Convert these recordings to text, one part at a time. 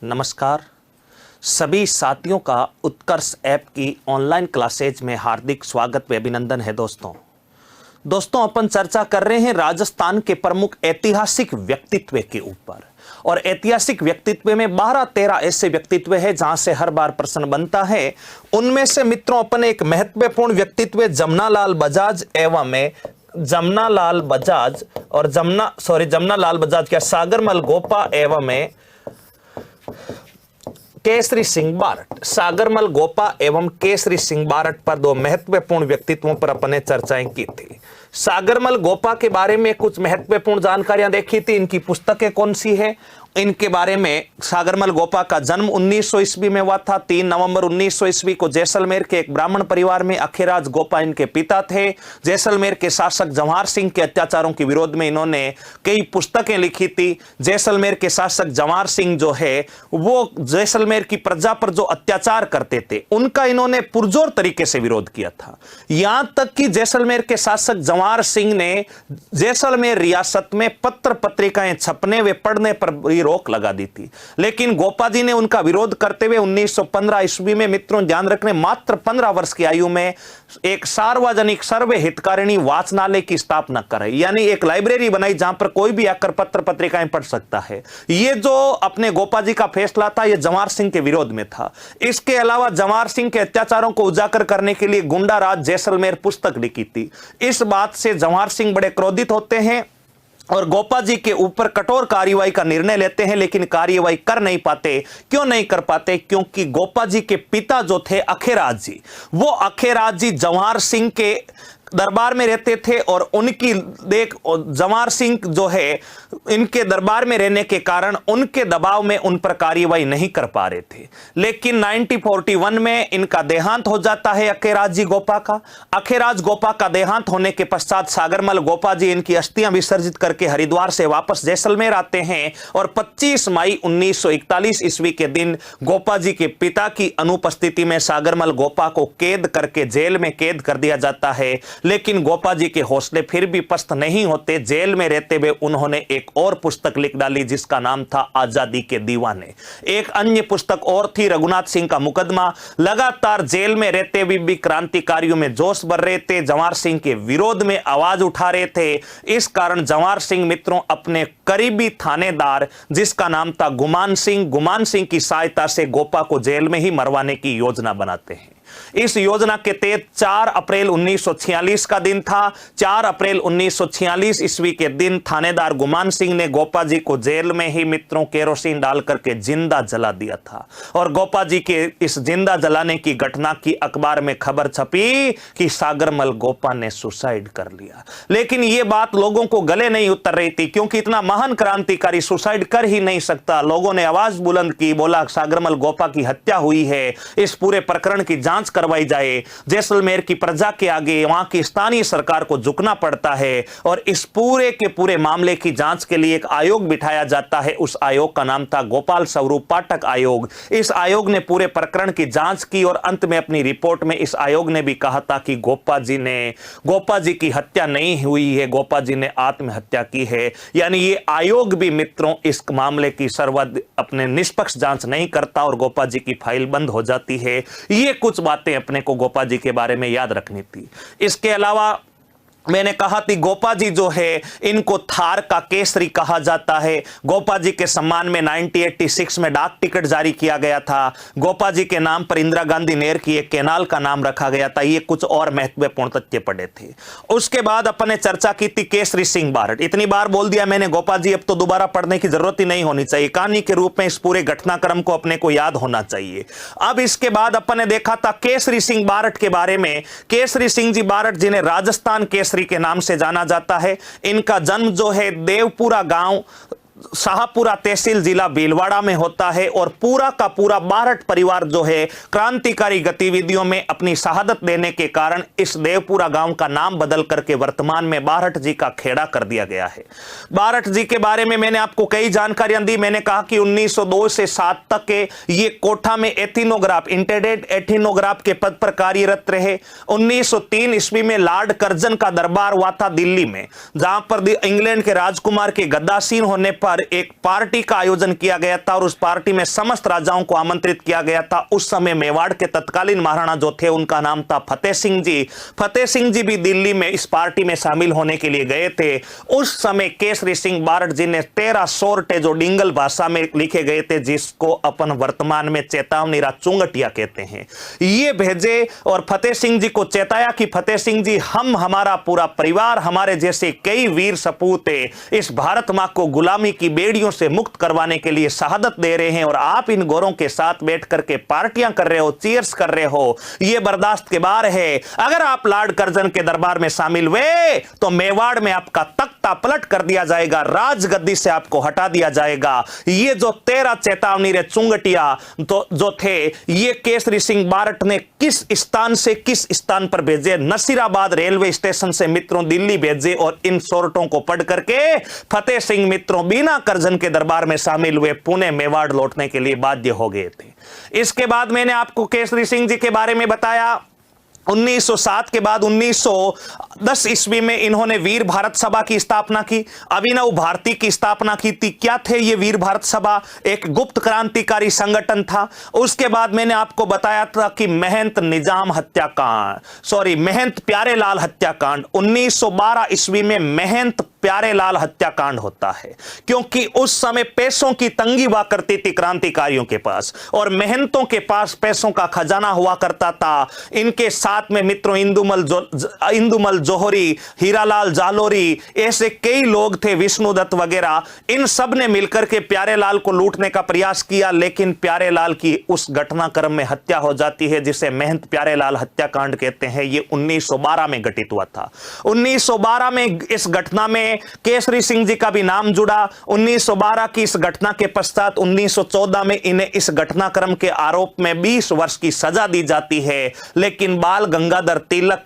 नमस्कार। सभी साथियों का उत्कर्ष ऐप की ऑनलाइन क्लासेज में हार्दिक स्वागत व अभिनंदन है। दोस्तों अपन चर्चा कर रहे हैं राजस्थान के प्रमुख ऐतिहासिक व्यक्तित्व के ऊपर। और ऐतिहासिक व्यक्तित्व में 12-13 ऐसे व्यक्तित्व है जहां से हर बार प्रश्न बनता है। उनमें से मित्रों अपन एक महत्वपूर्ण व्यक्तित्व जमनालाल बजाज एवं जमनालाल बजाज क्या सागरमल गोपा एवं केसरी सिंह बारट, सागरमल गोपा एवं केसरी सिंह बारट पर दो महत्वपूर्ण व्यक्तित्वों पर अपने चर्चाएं की थी। सागरमल गोपा के बारे में कुछ महत्वपूर्ण जानकारियां देखी थी। इनकी पुस्तकें कौन सी है, इनके बारे में। सागरमल गोपा का जन्म 1900 ईस्वी में हुआ था। 3 नवंबर 1900 ईस्वी को जैसलमेर के एक ब्राह्मण परिवार में अखेराज गोपा इनके पिता थे। जैसलमेर के शासक जवाहर सिंह के अत्याचारों के विरोध में इन्होंने कई पुस्तकें लिखी थी। जैसलमेर के शासक जवाहर सिंह जो है वो जैसलमेर की प्रजा पर जो अत्याचार करते थे उनका इन्होंने पुरजोर तरीके से विरोध किया था। यहां तक कि जैसलमेर के शासक जवाहर सिंह ने जैसलमेर रियासत में पत्र पत्रिकाएं छपने व पढ़ने पर रोक लगा दी थी। लेकिन गोपा जी ने उनका विरोध करते हुए 1915 ईस्वी में, मित्रों ध्यान रखने, मात्र 15 वर्ष की आयु में एक सार्वजनिक सर्वे हितकारिणी वाचनालय की स्थापना कराई। यानी एक लाइब्रेरी बनाई जहां पर कोई भी आकर पत्र पत्रिकाएं पढ़ सकता है। यह जो अपने गोपा जी का फैसला था यह जवाहर सिंह के विरोध में था। इसके अलावा जवाहर सिंह के अत्याचारों को उजागर करने के लिए गुंडा राज जैसलमेर पुस्तक लिखी थी। इस बात से जवाहर सिंह बड़े क्रोधित होते हैं और गोपा जी के ऊपर कठोर कार्रवाई का निर्णय लेते हैं। लेकिन कार्रवाई कर नहीं पाते। क्यों नहीं कर पाते? क्योंकि गोपा जी के पिता जो थे अखेराज जी, वो अखेराज जी जवाहर सिंह के दरबार में रहते थे और उनकी जवाहर सिंह जो है इनके दरबार में रहने के कारण उनके दबाव में उन पर कार्रवाई नहीं कर पा रहे थे। लेकिन 1941 में इनका देहांत हो जाता है अखेराज जी गोपा का। अखेराज गोपा का देहांत होने के पश्चात सागरमल गोपा जी इनकी अस्थियां विसर्जित करके हरिद्वार से वापस जैसलमेर आते हैं और 25 मई 1941 ईस्वी के दिन गोपा जी के पिता की अनुपस्थिति में सागरमल गोपा को कैद करके जेल में कैद कर दिया जाता है। लेकिन गोपा जी के हौसले फिर भी पस्त नहीं होते। जेल में रहते हुए उन्होंने एक और पुस्तक लिख डाली जिसका नाम था आजादी के दीवाने। एक अन्य पुस्तक और थी रघुनाथ सिंह का मुकदमा। लगातार जेल में रहते हुए भी क्रांतिकारियों में जोश भर रहे थे, जवाहर सिंह के विरोध में आवाज उठा रहे थे। इस कारण जवाहर सिंह मित्रों अपने करीबी थानेदार जिसका नाम था गुमान सिंह की सहायता से गोपा को जेल में ही मरवाने की योजना बनाते हैं। इस योजना के तहत 4 अप्रैल 1946 का दिन था। 4 अप्रैल 1946 ईस्वी के दिन थानेदार गुमान सिंह ने गोपा जी को जेल में ही मित्रों केरोसिन डाल करके जिंदा जला दिया था। और गोपा जी के इस जिंदा जलाने की घटना की अखबार में खबर छपी कि सागरमल गोपा ने सुसाइड कर लिया। लेकिन यह बात लोगों को गले नहीं उतर रही थी, क्योंकि इतना महान क्रांतिकारी सुसाइड कर ही नहीं सकता। लोगों ने आवाज बुलंद की, बोला सागरमल गोपा की हत्या हुई है, इस पूरे प्रकरण की जांच करवाई जाए। जैसलमेर की प्रजा के आगे वहां की स्थानीय सरकार को झुकना पड़ता है और इस पूरे के पूरे मामले की जांच के लिए एक आयोग बिठाया जाता है। उस आयोग का नाम था गोपाल स्वरूप पाठक आयोग। इस आयोग ने पूरे प्रकरण की जांच की और अंत में अपनी रिपोर्ट में इस आयोग ने भी कहा था कि गोपा जी की हत्या नहीं हुई है, गोपा जी ने आत्महत्या की है। यानी ये आयोग भी मित्रों इस मामले की अपने निष्पक्ष जांच नहीं करता और गोपा जी की फाइल बंद हो जाती है। ये कुछ बातें अपने को गोपा जी के बारे में याद रखनी थी। इसके अलावा मैंने कहा थी गोपा जी जो है इनको थार का केसरी कहा जाता है। गोपा जी के सम्मान में 1986 में डाक टिकट जारी किया गया था। गोपा जी के नाम पर इंदिरा गांधी नहर की एक कैनाल का नाम रखा गया था। ये कुछ और महत्वपूर्ण तथ्य पड़े थे। उसके बाद अपन ने चर्चा की थी केसरी सिंह बारट। इतनी बार बोल दिया मैंने गोपा जी, अब तो दोबारा पढ़ने की जरूरत ही नहीं होनी चाहिए। कहानी के रूप में इस पूरे घटनाक्रम को अपने को याद होना चाहिए। अब इसके बाद अपन ने देखा था केसरी सिंह बारट के बारे में। केसरी सिंह जी बारट जिन्हें राजस्थान केसरी के नाम से जाना जाता है। इनका जन्म जो है देवपुरा गांव शाहपुरा तहसील जिला भीलवाड़ा में होता है और पूरा का पूरा बारट परिवार जो है क्रांतिकारी गतिविधियों में अपनी शहादत देने के कारण इस देवपुरा गांव का नाम बदल करके वर्तमान में बारट जी का खेड़ा कर दिया गया है। बारट जी के बारे में मैंने आपको कई जानकारियां दी। मैंने कहा कि 1902 से 7 तक के ये कोठा में एथिनोग्राफ इंटेंडेंट एथिनोग्राफ के पद पर कार्यरत रहे। 1903 ईस्वी में लॉर्ड कर्जन का दरबार हुआ था दिल्ली में, जहां पर इंग्लैंड के राजकुमार के गद्दासीन होने पर एक पार्टी का आयोजन किया गया था और उस पार्टी में समस्त राजाओं को आमंत्रित किया गया था। उस समय मेवाड़ के तत्कालीन महाराणा जो थे उनका नाम था फतेह सिंह जी। फतेह सिंह जी भी दिल्ली में इस पार्टी में शामिल होने के लिए गए थे। उस समय केसरी सिंह बारट जी ने 13 सोरठे जो डिंगल भाषा में लिखे गए थे, जिसको अपन वर्तमान में चेतावनी रा चुंगटिया कहते हैं, ये भेजे और फतेह सिंह जी को चेताया कि फतेह सिंह जी, हम हमारा पूरा परिवार, हमारे जैसे कई वीर सपूत इस भारत मां को गुलामी की बेड़ियों से मुक्त करवाने के लिए शहादत दे रहे हैं और आप इन गोरों के साथ बैठ करके पार्टियां कर रहे हो, चीयर्स कर रहे हो, ये बर्दाश्त के बाहर है। अगर आप लॉर्ड कर्जन के दरबार में शामिल हुए तो मेवाड़ में आपका तख्ता पलट कर दिया जाएगा, राजगद्दी से आपको हटा दिया जाएगा। ये जो 13 चेतावनी रे चुंगटिया तो जो थे, ये केसरी सिंह बारट ने किस स्थान से किस स्थान पर भेजे? नसीराबाद रेलवे स्टेशन से मित्रों दिल्ली भेजे और इन सोरठों को पढ़ करके फतेह सिंह मित्रों बिना कर्जन के दरबार में शामिल हुए पुणे मेवाड़ लौटने के लिए बाध्य हो गए थे। इसके बाद मैंने आपको केसरी सिंह जी के बारे में बताया। 1907 के बाद 1910 ईस्वी में इन्होंने वीर भारत सभा की स्थापना की, अभिनव भारती की स्थापना की थी। क्या थे ये वीर भारत सभा? एक गुप्त क्रांतिकारी संगठन था। उसके बाद मैंने आपको बताया था कि महंत निजाम हत्याकांड, महंत प्यारेलाल हत्याकांड 1912 ईस्वी में महंत प्यारेलाल हत्याकांड होता है, क्योंकि उस समय पैसों की तंगी हुआ करती थी क्रांतिकारियों के पास और महंतों के पास पैसों का खजाना हुआ करता था। इनके साथ में मित्रों इंदुमल जोहरी, हीरालाल जालोरी, ऐसे कई लोग थे, विष्णुदत्त वगैरह। इन सब ने मिलकर के प्यारेलाल को लूटने का प्रयास किया, लेकिन प्यारेलाल की उस घटनाक्रम में हत्या हो जाती है, जिसे महंत प्यारेलाल हत्याकांड कहते हैं। ये 1912 में घटित हुआ था। 1912 में इस घटना में केसरी सिंह जी का भी नाम जुड़ा। 1912 की इस घटना के पश्चात 1914 में इन्हें इस घटनाक्रम के आरोप में 20 वर्ष की सजा दी जाती है, लेकिन बाल गंगाधर तिलक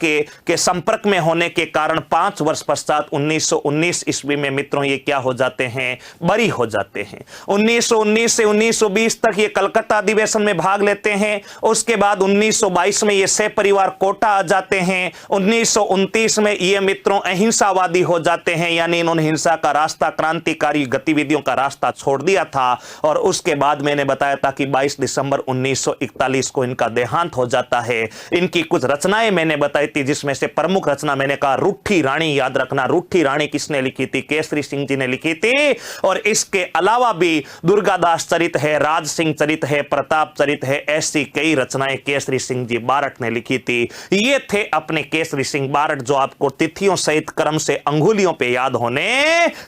के संपर्क में होने के कारण 5 वर्ष पश्चात 1919 ईस्वी में मित्रों ये क्या हो जाते हैं? बरी हो जाते हैं। 1919 से 1920 तक ये कलकत्ता अधिवेशन में भाग लेते हैं। उसके बाद 1922 में ये सपरिवार कोटा आ जाते हैं। 1929 में ये मित्रों अहिंसावादी हो जाते हैं, यानी इन्होंने हिंसा का रास्ता, क्रांतिकारी गतिविधियों का रास्ता छोड़ दिया था। और उसके बाद मैंने बताया था कि 22 दिसंबर 1941 को इनका देहांत हो जाता है। इनकी कुछ रचनाएं मैंने बताई थी, जिसमें से प्रमुख रचना मैंने कहा रूठी रानी। याद रखना, रूठी रानी किसने लिखी थी? केसरी सिंह जी ने लिखी थी। और इसके अलावा भी दुर्गादास चरित है, राज सिंह चरित है, प्रताप चरित है, ऐसी कई रचनाएं केसरी सिंह जी बारट ने लिखी थी। ये थे अपने केसरी सिंह बारट, जो आपको तिथियों सहित क्रम से अंगुलियों पे याद होने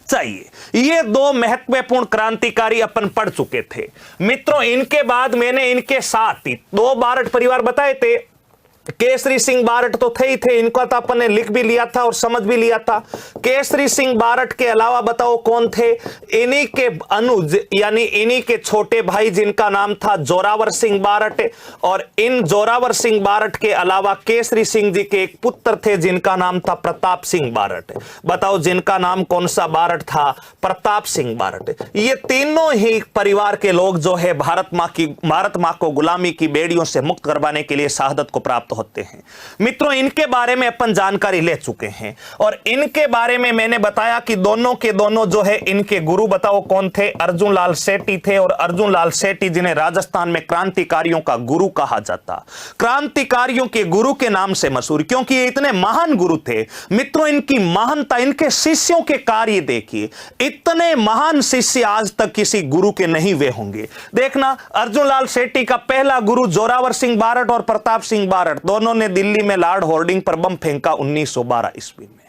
चाहिए। ये 2 महत्वपूर्ण क्रांतिकारी अपन पढ़ चुके थे मित्रों। इनके बाद मैंने इनके साथ ही 2 बारट परिवार बताए थे। केसरी सिंह बारट तो थे ही थे, इनको तो अपन ने लिख भी लिया था और समझ भी लिया था। केसरी सिंह बारट के अलावा बताओ कौन थे? इन्हीं के अनुज, यानी इन्हीं के छोटे भाई, जिनका नाम था जोरावर सिंह बारट। और इन जोरावर सिंह बारट के अलावा केसरी सिंह जी के एक पुत्र थे, जिनका नाम था प्रताप सिंह बारट। बताओ जिनका नाम कौन सा बारट था? प्रताप सिंह बारट। ये तीनों ही परिवार के लोग जो है भारत मां को गुलामी की बेड़ियों से मुक्त करवाने के लिए शहादत को प्राप्त होते हैं। मित्रों इनके बारे में अपन जानकारी ले चुके हैं और इनके बारे में मैंने बताया कि दोनों के दोनों जो है इनके गुरु बताओ कौन थे? अर्जुन लाल सेठी थे। और अर्जुन लाल सेठी जिन्हें राजस्थान में क्रांतिकारियों का गुरु कहा जाता, क्रांतिकारियों के गुरु के नाम से मशहूर, क्योंकि ये इतने महान गुरु थे। मित्रों इनकी महानता, इनके शिष्यों के कार्य देखिए, इतने महान शिष्य आज तक किसी गुरु के नहीं हुए होंगे। देखना, अर्जुन लाल सेठी का पहला गुरु जोरावर सिंह बारट और प्रताप सिंह बारट, दोनों ने दिल्ली में लॉर्ड होर्डिंग पर बम फेंका 1912 ईस्वी में।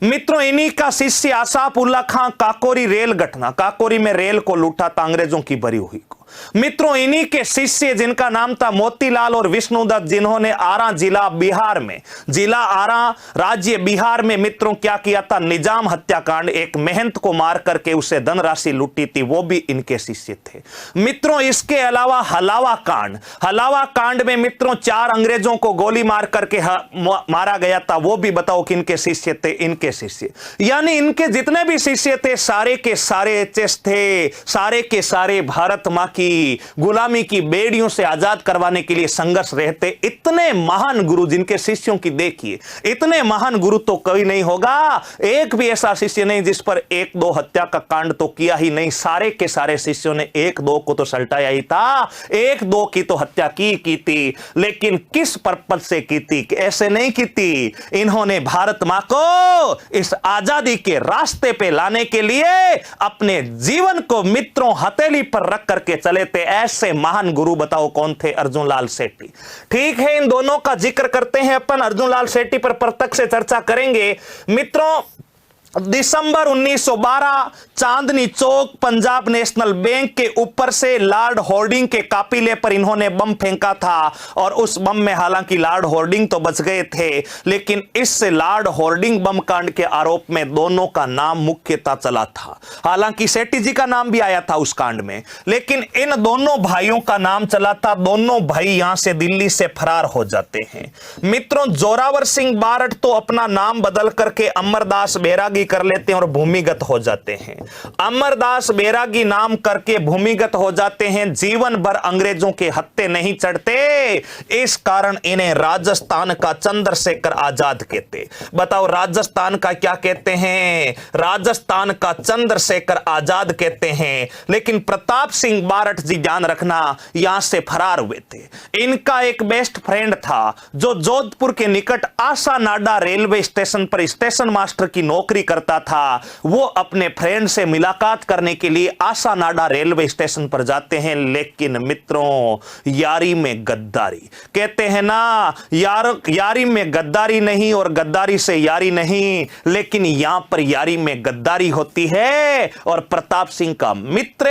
मित्रों इन्हीं का शिष्य आसाफ उल्ला खां काकोरी रेल घटना, काकोरी में रेल को लूटा था अंग्रेजों की भरी हुई को। मित्रों इन्हीं के शिष्य जिनका नाम था मोतीलाल और विष्णुदत्त, जिन्होंने आरा जिला बिहार में, जिला आरा राज्य बिहार में मित्रों क्या किया था? निजाम हत्याकांड, एक महंत को मार करके उसे धनराशि लूटी थी, वो भी इनके शिष्य थे। मित्रों इसके अलावा हलावा कांड, हलावा कांड में मित्रों 4 अंग्रेजों को गोली मार करके मारा गया था, वो भी बताओ किनके शिष्य थे? इनके शिष्य। यानी इनके जितने भी शिष्य थे सारे के सारे एचएस थे, सारे के सारे भारत मां की की गुलामी की बेड़ियों से आजाद करवाने के लिए संघर्ष रहते। इतने महान गुरु जिनके शिष्यों की देखिए, इतने महान गुरु तो कोई नहीं होगा, एक भी ऐसा शिष्य नहीं जिस पर एक दो हत्या का कांड तो किया ही नहीं। सारे के सारे शिष्यों ने एक दो को तो सल्टाया ही था, एक दो की तो हत्या की थी, लेकिन किस पर्पज से की थी? ऐसे नहीं की थी। इन्होंने भारत मां को इस आजादी के रास्ते पे लाने के लिए अपने जीवन को मित्रों हथेली पर रख करके चले थे। ऐसे महान गुरु बताओ कौन थे? अर्जुन लाल सेठी। ठीक है, इन दोनों का जिक्र करते हैं अपन, अर्जुन लाल सेठी पर प्रत्यक्ष से चर्चा करेंगे। मित्रों, दिसंबर 1912 चांदनी चौक पंजाब नेशनल बैंक के ऊपर से लॉर्ड होर्डिंग के काफिले पर इन्होंने बम फेंका था, और उस बम में हालांकि लॉर्ड होर्डिंग तो बच गए थे, लेकिन इससे लॉर्ड होर्डिंग बम कांड के आरोप में दोनों का नाम मुख्यतः चला था। हालांकि सेठी जी का नाम भी आया था उस कांड में, लेकिन इन दोनों भाइयों का नाम चला था। दोनों भाई यहां से दिल्ली से फरार हो जाते हैं। मित्रों, जोरावर सिंह बारट तो अपना नाम बदल करके अमरदास बैरागी कर लेते हैं और भूमिगत हो जाते हैं। अमरदास बैरागी नाम करके भूमिगत हो जाते हैं। जीवन भर अंग्रेजों के हत्थे नहीं चढ़ते, इस कारण इन्हें राजस्थान का चंद्रशेखर आजाद कहते। बताओ राजस्थान का क्या कहते हैं? राजस्थान का चंद्रशेखर आजाद कहते हैं। लेकिन प्रताप सिंह बारट जी, ध्यान रखना, यहां से फरार हुए थे। इनका एक बेस्ट फ्रेंड था जो जोधपुर के निकट आशा नाडा रेलवे स्टेशन पर स्टेशन मास्टर की नौकरी करता था। वो अपने फ्रेंड से मुलाकात करने के लिए आशा नाडा रेलवे स्टेशन पर जाते हैं, लेकिन मित्रों यारी में गद्दारी, कहते हैं ना यारी में गद्दारी नहीं और गद्दारी से यारी नहीं, लेकिन यहां पर यारी में गद्दारी होती है। और प्रताप सिंह का मित्र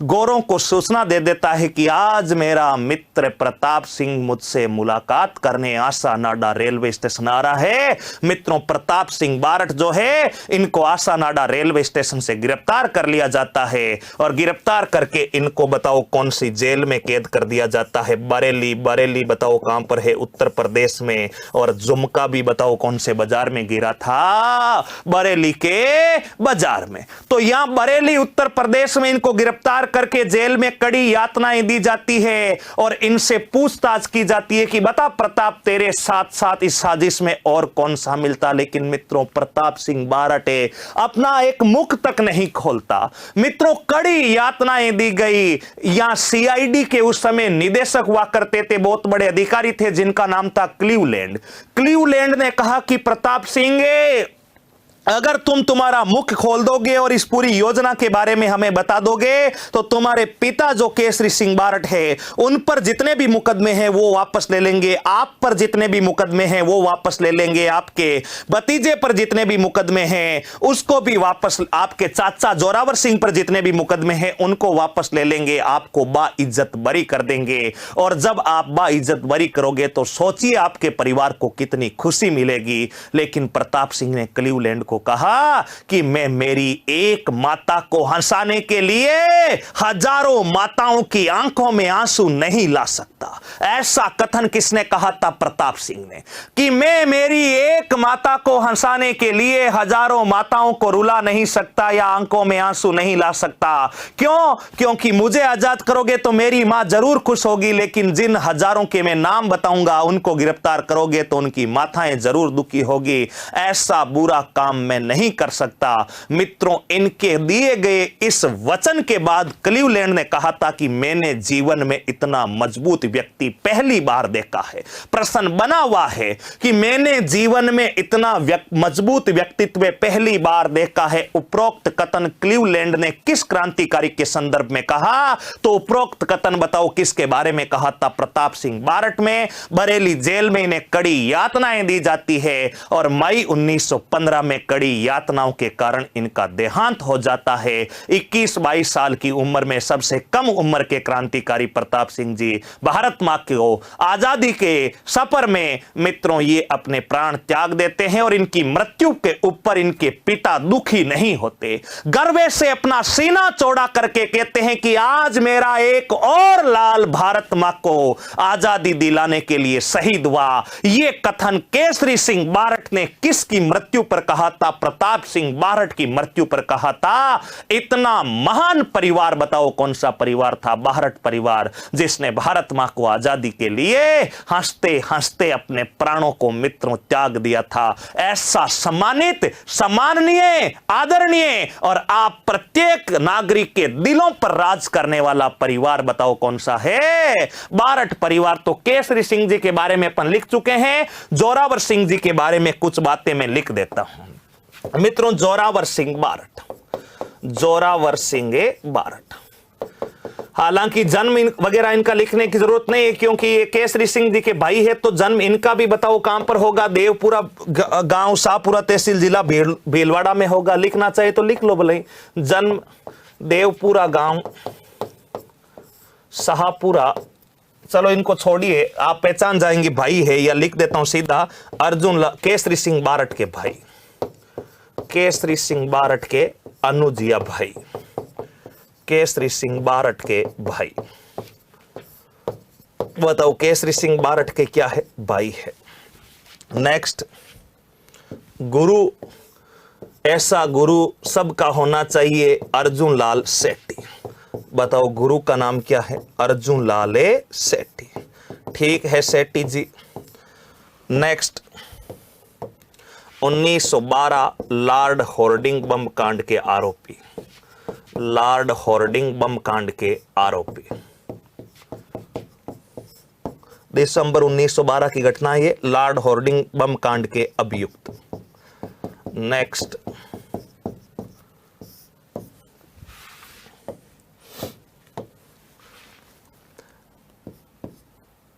गोरों को सूचना दे देता है कि आज मेरा मित्र प्रताप सिंह मुझसे मुलाकात करने आशा नाडा रेलवे स्टेशन आ रहा है। मित्रों, प्रताप सिंह बारट जो है, इनको आशा नाडा रेलवे स्टेशन से गिरफ्तार कर लिया जाता है, और गिरफ्तार करके इनको बताओ कौन सी जेल में कैद कर दिया जाता है? बरेली। बरेली बताओ कहां पर है? उत्तर प्रदेश में। और जुमका भी बताओ कौन से बाजार में गिरा था? बरेली के बाजार में। तो यहां बरेली उत्तर प्रदेश में इनको गिरफ्तार करके जेल में कड़ी यातनाएं दी जाती है, और इनसे पूछताछ की जाती है कि बता प्रताप, तेरे साथ साथ इस साजिश में और कौन शामिल था? लेकिन मित्रों, प्रताप सिंह बारट अपना एक मुख तक नहीं खोलता। मित्रों, कड़ी यातनाएं दी गई। यहां सीआईडी के उस समय निदेशक हुआ करते थे, बहुत बड़े अधिकारी थे जिनका नाम था क्लीवलैंड। क्लीवलैंड ने कहा कि प्रताप सिंह, अगर तुम तुम्हारा मुख खोल दोगे और इस पूरी योजना के बारे में हमें बता दोगे, तो तुम्हारे पिता जो केसरी सिंह बारट है, उन पर जितने भी मुकदमे हैं वो वापस ले लेंगे, आप पर जितने भी मुकदमे हैं वो वापस ले लेंगे, आपके भतीजे पर जितने भी मुकदमे हैं उसको भी वापस, आपके चाचा जोरावर सिंह पर जितने भी मुकदमे हैं उनको वापस ले लेंगे, आपको बाइज्जत बरी कर देंगे। और जब आप बाइज्जत बरी करोगे तो सोचिए आपके परिवार को कितनी खुशी मिलेगी। लेकिन प्रताप सिंह ने क्लीवलैंड को कहा कि मैं मेरी एक माता को हंसाने के लिए हजारों माताओं की आंखों में आंसू नहीं ला सकता। ऐसा कथन किसने कहा था? प्रताप सिंह ने, कि मैं मेरी एक माता को हंसाने के लिए हजारों माताओं को रुला नहीं सकता या आंखों में आंसू नहीं ला सकता। क्यों? क्योंकि मुझे आजाद करोगे तो मेरी मां जरूर खुश होगी, लेकिन जिन हजारों के मैं नाम बताऊंगा उनको गिरफ्तार करोगे तो उनकी माताएं जरूर दुखी होगी। ऐसा बुरा काम मैं नहीं कर सकता। मित्रों, इनके दिए गए इस वचन के बाद क्लीवलैंड ने कहा था कि मैंने जीवन में इतना मजबूत व्यक्ति पहली बार देखा है। प्रश्न बना हुआ है कि मैंने जीवन में इतना मजबूत व्यक्तित्व पहली बार देखा है। उपरोक्त कथन क्लीवलैंड ने किस क्रांतिकारी के संदर्भ में कहा? तो उपरोक्त कथन बताओ किसके बारे में कहा था? प्रताप सिंह बारट में। बरेली जेल में इन्हें कड़ी यातनाएं दी जाती है, और मई 1915 में कड़ी यातनाओं के कारण इनका देहांत हो जाता है। 21-22 साल की उम्र में सबसे कम उम्र के क्रांतिकारी प्रताप सिंह जी भारत मां को आजादी के सफर में मित्रों ये अपने प्राण त्याग देते हैं, और इनकी मृत्यु के ऊपर इनके पिता दुखी नहीं होते। गर्व से अपना सीना चौड़ा करके कहते हैं कि आज मेरा एक और लाल भारत मां को आजादी दिलाने के लिए शहीद हुआ। यह कथन केसरी सिंह बारट ने किसकी मृत्यु पर कहा माता प्रताप सिंह बारठ की मृत्यु पर कहा था, इतना महान परिवार बताओ कौन सा परिवार था? बारठ परिवार, जिसने भारत मां को आजादी के लिए हंसते हंसते अपने प्राणों को मित्रों त्याग दिया था। ऐसा सम्मानित, सम्माननीय, आदरणीय और आप प्रत्येक नागरिक के दिलों पर राज करने वाला परिवार बताओ कौन सा है? बारठ परिवार। तो केसरी सिंह जी के बारे में अपन लिख चुके हैं, जोरावर सिंह जी के बारे में कुछ बातें मैं लिख देता हूं। मित्रों, जोरावर सिंह बारठ, जोरावर सिंह बारठ, हालांकि जन्म वगैरह इनका लिखने की जरूरत नहीं है, क्योंकि ये केसरी सिंह जी के भाई है, तो जन्म इनका भी बताओ कहां पर होगा? देवपुरा गांव, शाहपुरा तहसील, जिला भीलवाड़ा में होगा। लिखना चाहिए तो लिख लो भले। जन्म देवपुरा गांव, शाहपुरा, चलो इनको छोड़िए, आप पहचान जाएंगे भाई है, या लिख देता हूं सीधा, अर्जुन केसरी सिंह बारठ के भाई, केसरी सिंह बारठ के अनुजिया भाई, केसरी सिंह बारठ के भाई। बताओ केसरी सिंह बारठ के क्या है? भाई है। नेक्स्ट, गुरु, ऐसा गुरु सबका होना चाहिए, अर्जुन लाल सेठी। बताओ गुरु का नाम क्या है? अर्जुन लाल सेठी। ठीक है सेठी जी। नेक्स्ट, 1912 लॉर्ड होर्डिंग बम कांड के आरोपी, लॉर्ड होर्डिंग बम कांड के आरोपी। दिसंबर 1912 की घटना है ये, लॉर्ड होर्डिंग बम कांड के अभियुक्त। नेक्स्ट,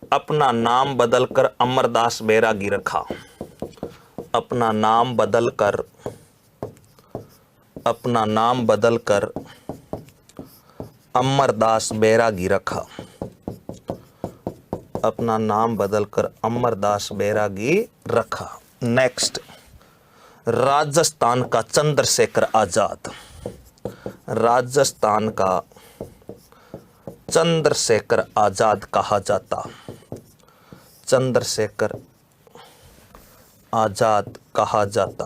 अपना नाम बदलकर अमरदास बैरागी रखा, अपना नाम बदलकर, अपना नाम बदलकर अमरदास बैरागी रखा, अपना नाम बदलकर अमरदास बैरागी रखा। नेक्स्ट, राजस्थान का चंद्रशेखर आजाद, राजस्थान का चंद्रशेखर आजाद कहा जाता, चंद्रशेखर आजाद कहा जाता,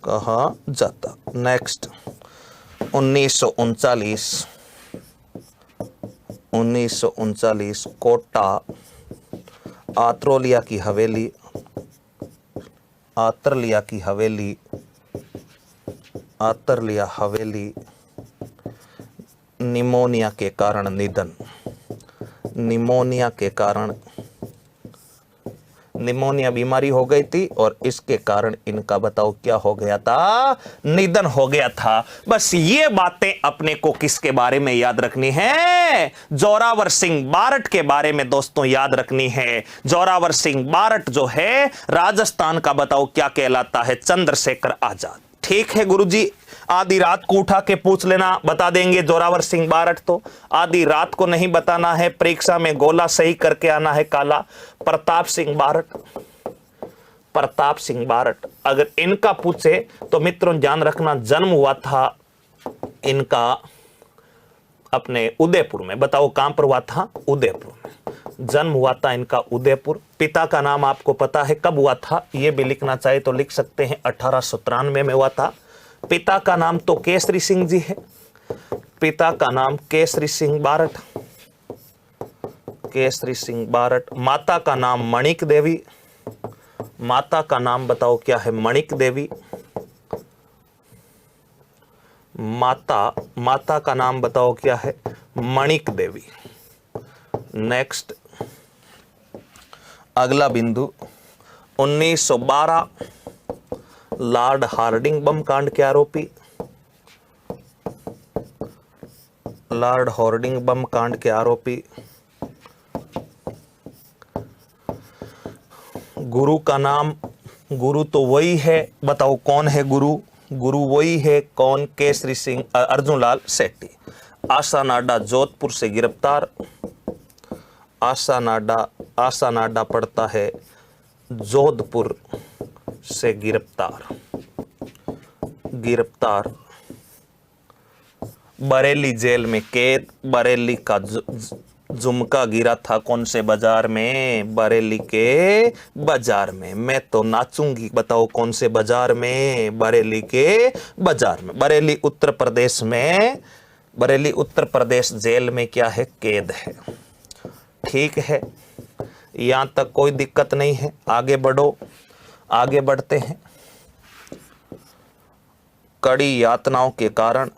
कहा जाता। नेक्स्ट, 1939 कोटा आत्रलिया की हवेली, आत्रलिया की हवेली, आत्रलिया हवेली, निमोनिया के कारण निधन, निमोनिया के कारण, निमोनिया बीमारी हो गई थी और इसके कारण इनका बताओ क्या हो गया था? निधन हो गया था। बस ये बातें अपने को किसके बारे में याद रखनी है? जोरावर सिंह बारठ के बारे में दोस्तों याद रखनी है। जोरावर सिंह बारठ जो है राजस्थान का बताओ क्या कहलाता है? चंद्रशेखर आजाद। ठीक है गुरुजी, आधी रात को उठा के पूछ लेना, बता देंगे जोरावर सिंह बारठ। तो आधी रात को नहीं बताना है, परीक्षा में गोला सही करके आना है काला। प्रताप सिंह बारठ, प्रताप सिंह बारठ अगर इनका पूछे तो मित्रों ध्यान रखना, जन्म हुआ था इनका अपने उदयपुर में। बताओ कहां पर हुआ था? उदयपुर में जन्म हुआ था इनका, उदयपुर। पिता का नाम आपको पता है, कब हुआ था ये भी लिखना चाहे तो लिख सकते हैं, 1893 में हुआ था। पिता का नाम तो केसरी सिंह जी है, पिता का नाम केसरी सिंह बारठ, केसरी सिंह बारठ। माता का नाम मणिक देवी, माता का नाम बताओ क्या है? मणिक देवी। माता का नाम बताओ क्या है? मणिक देवी। नेक्स्ट, अगला बिंदु 1912 लॉर्ड हार्डिंग बम कांड के आरोपी, लॉर्ड हार्डिंग बम कांड के आरोपी। गुरु का नाम, गुरु तो वही है, बताओ कौन है गुरु? गुरु वही है, कौन? केसरी सिंह, अर्जुन लाल सेठी। आशा नाडा जोधपुर से गिरफ्तार, आशा नाडा पड़ता है जोधपुर से गिरफ्तार, बरेली जेल में कैद, बरेली का झुमका गिरा था कौन से बाजार में? बरेली के बाजार में। मैं तो नाचूंगी, बताओ कौन से बाजार में? बरेली के बाजार में। बरेली उत्तर प्रदेश में, बरेली उत्तर प्रदेश जेल में क्या है? कैद है। ठीक है, यहां तक कोई दिक्कत नहीं है। आगे बढ़ो, आगे बढ़ते हैं। कड़ी यातनाओं के कारण,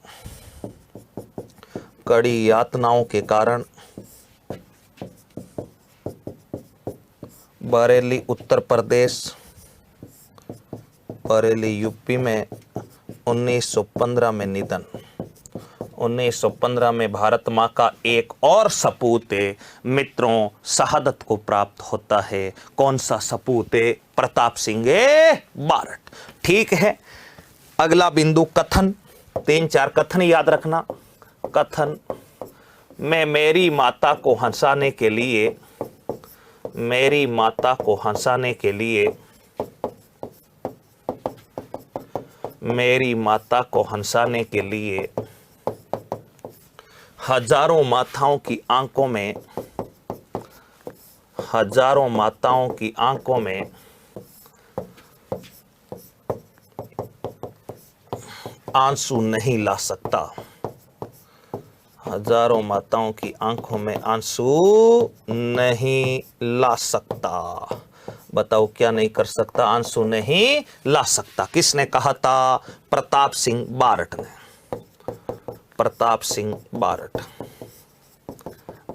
कड़ी यातनाओं के कारण बरेली उत्तर प्रदेश, बरेली यूपी में 1915 में निधन। 1915 में भारत माँ का एक और सपूत मित्रों शहादत को प्राप्त होता है। कौन सा सपूत? प्रताप सिंह बारट। ठीक है, अगला बिंदु कथन। 3-4 कथन याद रखना। कथन, मैं मेरी माता को हंसाने के लिए, मेरी माता को हंसाने के लिए, मेरी माता को हंसाने के लिए हजारों माताओं की आंखों में, हजारों माताओं की आंखों में आंसू नहीं ला सकता। हजारों माताओं की आंखों में आंसू नहीं ला सकता। बताओ क्या नहीं कर सकता? आंसू नहीं ला सकता। किसने कहा था? प्रताप सिंह बारट ने। प्रताप सिंह बारट।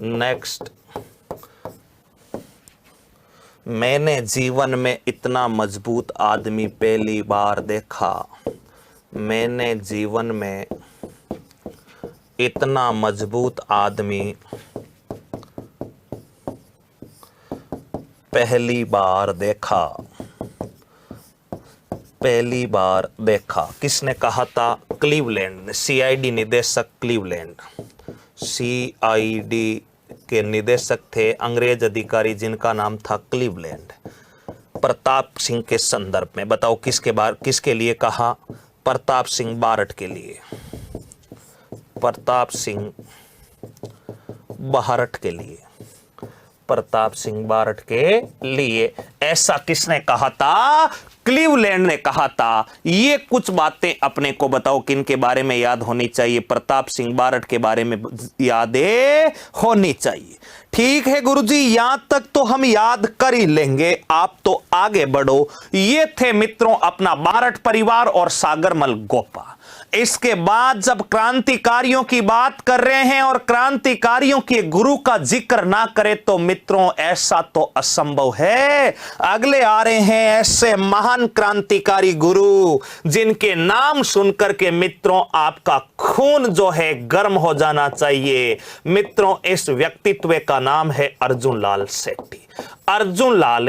नेक्स्ट, मैंने जीवन में इतना मजबूत आदमी पहली बार देखा। मैंने जीवन में इतना मजबूत आदमी पहली बार देखा। पहली बार देखा। किसने कहा था? क्लीवलैंड। सीआईडी निदेशक क्लीवलैंड। सीआईडी के निदेशक थे अंग्रेज अधिकारी जिनका नाम था क्लीवलैंड। प्रताप सिंह के संदर्भ में बताओ किसके लिए कहा? प्रताप सिंह बारट के लिए। प्रताप सिंह बारट के लिए। प्रताप सिंह बारट के लिए ऐसा किसने कहा था? क्लीवलैंड ने कहा था। ये कुछ बातें अपने को बताओ किन के बारे में याद होनी चाहिए? प्रताप सिंह बारट के बारे में यादें होनी चाहिए। ठीक है गुरुजी, यहां तक तो हम याद कर ही लेंगे, आप तो आगे बढ़ो। ये थे मित्रों अपना बारट परिवार और सागरमल गोपा। इसके बाद जब क्रांतिकारियों की बात कर रहे हैं और क्रांतिकारियों के गुरु का जिक्र ना करें तो मित्रों ऐसा तो असंभव है। अगले आ रहे हैं ऐसे महान क्रांतिकारी गुरु जिनके नाम सुनकर के मित्रों आपका खून जो है गर्म हो जाना चाहिए। मित्रों इस व्यक्तित्व का नाम है अर्जुन लाल सेठी। अर्जुन लाल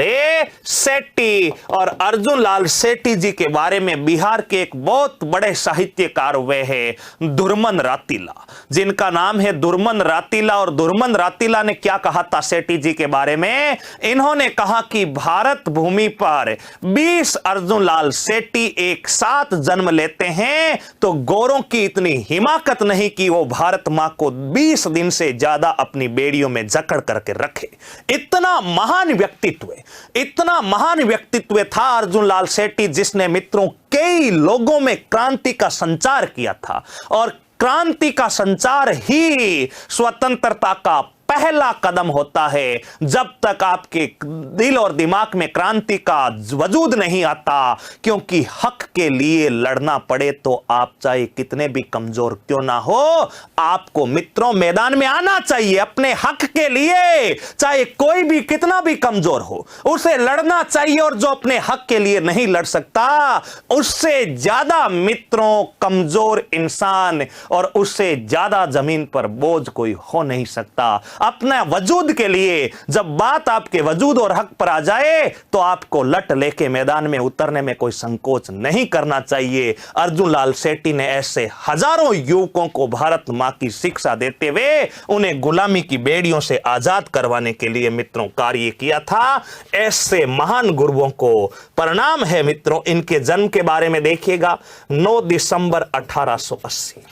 सेठी। और अर्जुन लाल सेठी जी के बारे में बिहार के एक बहुत बड़े साहित्यकार हुए हैं दुर्मन रातीला, जिनका नाम है दुर्मन रातीला। और दुर्मन रातीला ने क्या कहा था सेठी जी के बारे में? इन्होंने कहा कि भारत भूमि पर 20 अर्जुन लाल सेठी एक साथ जन्म लेते हैं तो गोरों की इतनी हिमाकत नहीं कि वो भारत मां को 20 दिन से ज्यादा अपनी बेड़ियों में जकड़ करके रखे। इतना महान व्यक्तित्व, इतना महान व्यक्तित्व था अर्जुन लाल सेठी, जिसने मित्रों कई लोगों में क्रांति का संचार किया था। और क्रांति का संचार ही स्वतंत्रता का पहला कदम होता है। जब तक आपके दिल और दिमाग में क्रांति का वजूद नहीं आता, क्योंकि हक के लिए लड़ना पड़े तो आप चाहे कितने भी कमजोर क्यों ना हो, आपको मित्रों मैदान में आना चाहिए अपने हक के लिए। चाहे कोई भी कितना भी कमजोर हो, उसे लड़ना चाहिए। और जो अपने हक के लिए नहीं लड़ सकता, उससे ज्यादा मित्रों कमजोर इंसान और उससे ज्यादा जमीन पर बोझ कोई हो नहीं सकता। अपना वजूद के लिए जब बात आपके वजूद और हक पर आ जाए तो आपको लट लेके मैदान में उतरने में कोई संकोच नहीं करना चाहिए। अर्जुन लाल सेठी ने ऐसे हजारों युवकों को भारत मां की शिक्षा देते हुए उन्हें गुलामी की बेड़ियों से आजाद करवाने के लिए मित्रों कार्य किया था। ऐसे महान गुरुओं को प्रणाम है मित्रों। इनके जन्म के बारे में देखिएगा, 9 दिसंबर 1880।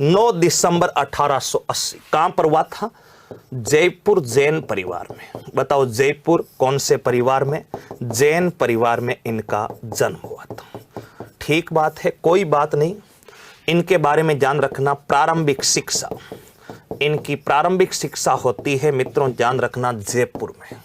9 दिसंबर 1880 कहां पर हुआ था? जयपुर जैन परिवार में। बताओ जयपुर कौन से परिवार में? जैन परिवार में इनका जन्म हुआ था। ठीक बात है, कोई बात नहीं। इनके बारे में ध्यान रखना, प्रारंभिक शिक्षा, इनकी प्रारंभिक शिक्षा होती है मित्रों, ध्यान रखना, जयपुर में।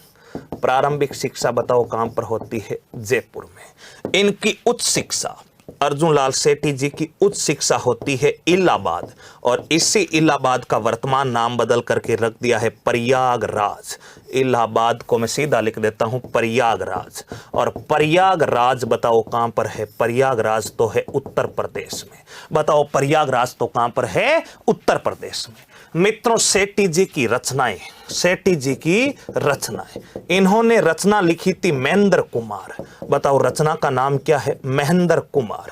प्रारंभिक शिक्षा बताओ कहां पर होती है? जयपुर में। इनकी उच्च शिक्षा, अर्जुन लाल सेठी जी की उच्च शिक्षा होती है इलाहाबाद, और इसी इलाहाबाद का वर्तमान नाम बदल करके रख दिया है प्रयागराज। इलाहाबाद को मैं सीधा लिख देता हूं प्रयागराज। और प्रयागराज बताओ कहां पर है? प्रयागराज तो है उत्तर प्रदेश में। बताओ प्रयागराज तो कहां पर है? उत्तर प्रदेश में। मित्रों सेठी जी की रचनाएं, सेठी जी की रचनाएं, इन्होंने रचना लिखी थी महेंद्र कुमार। बताओ रचना का नाम क्या है? महेंद्र कुमार।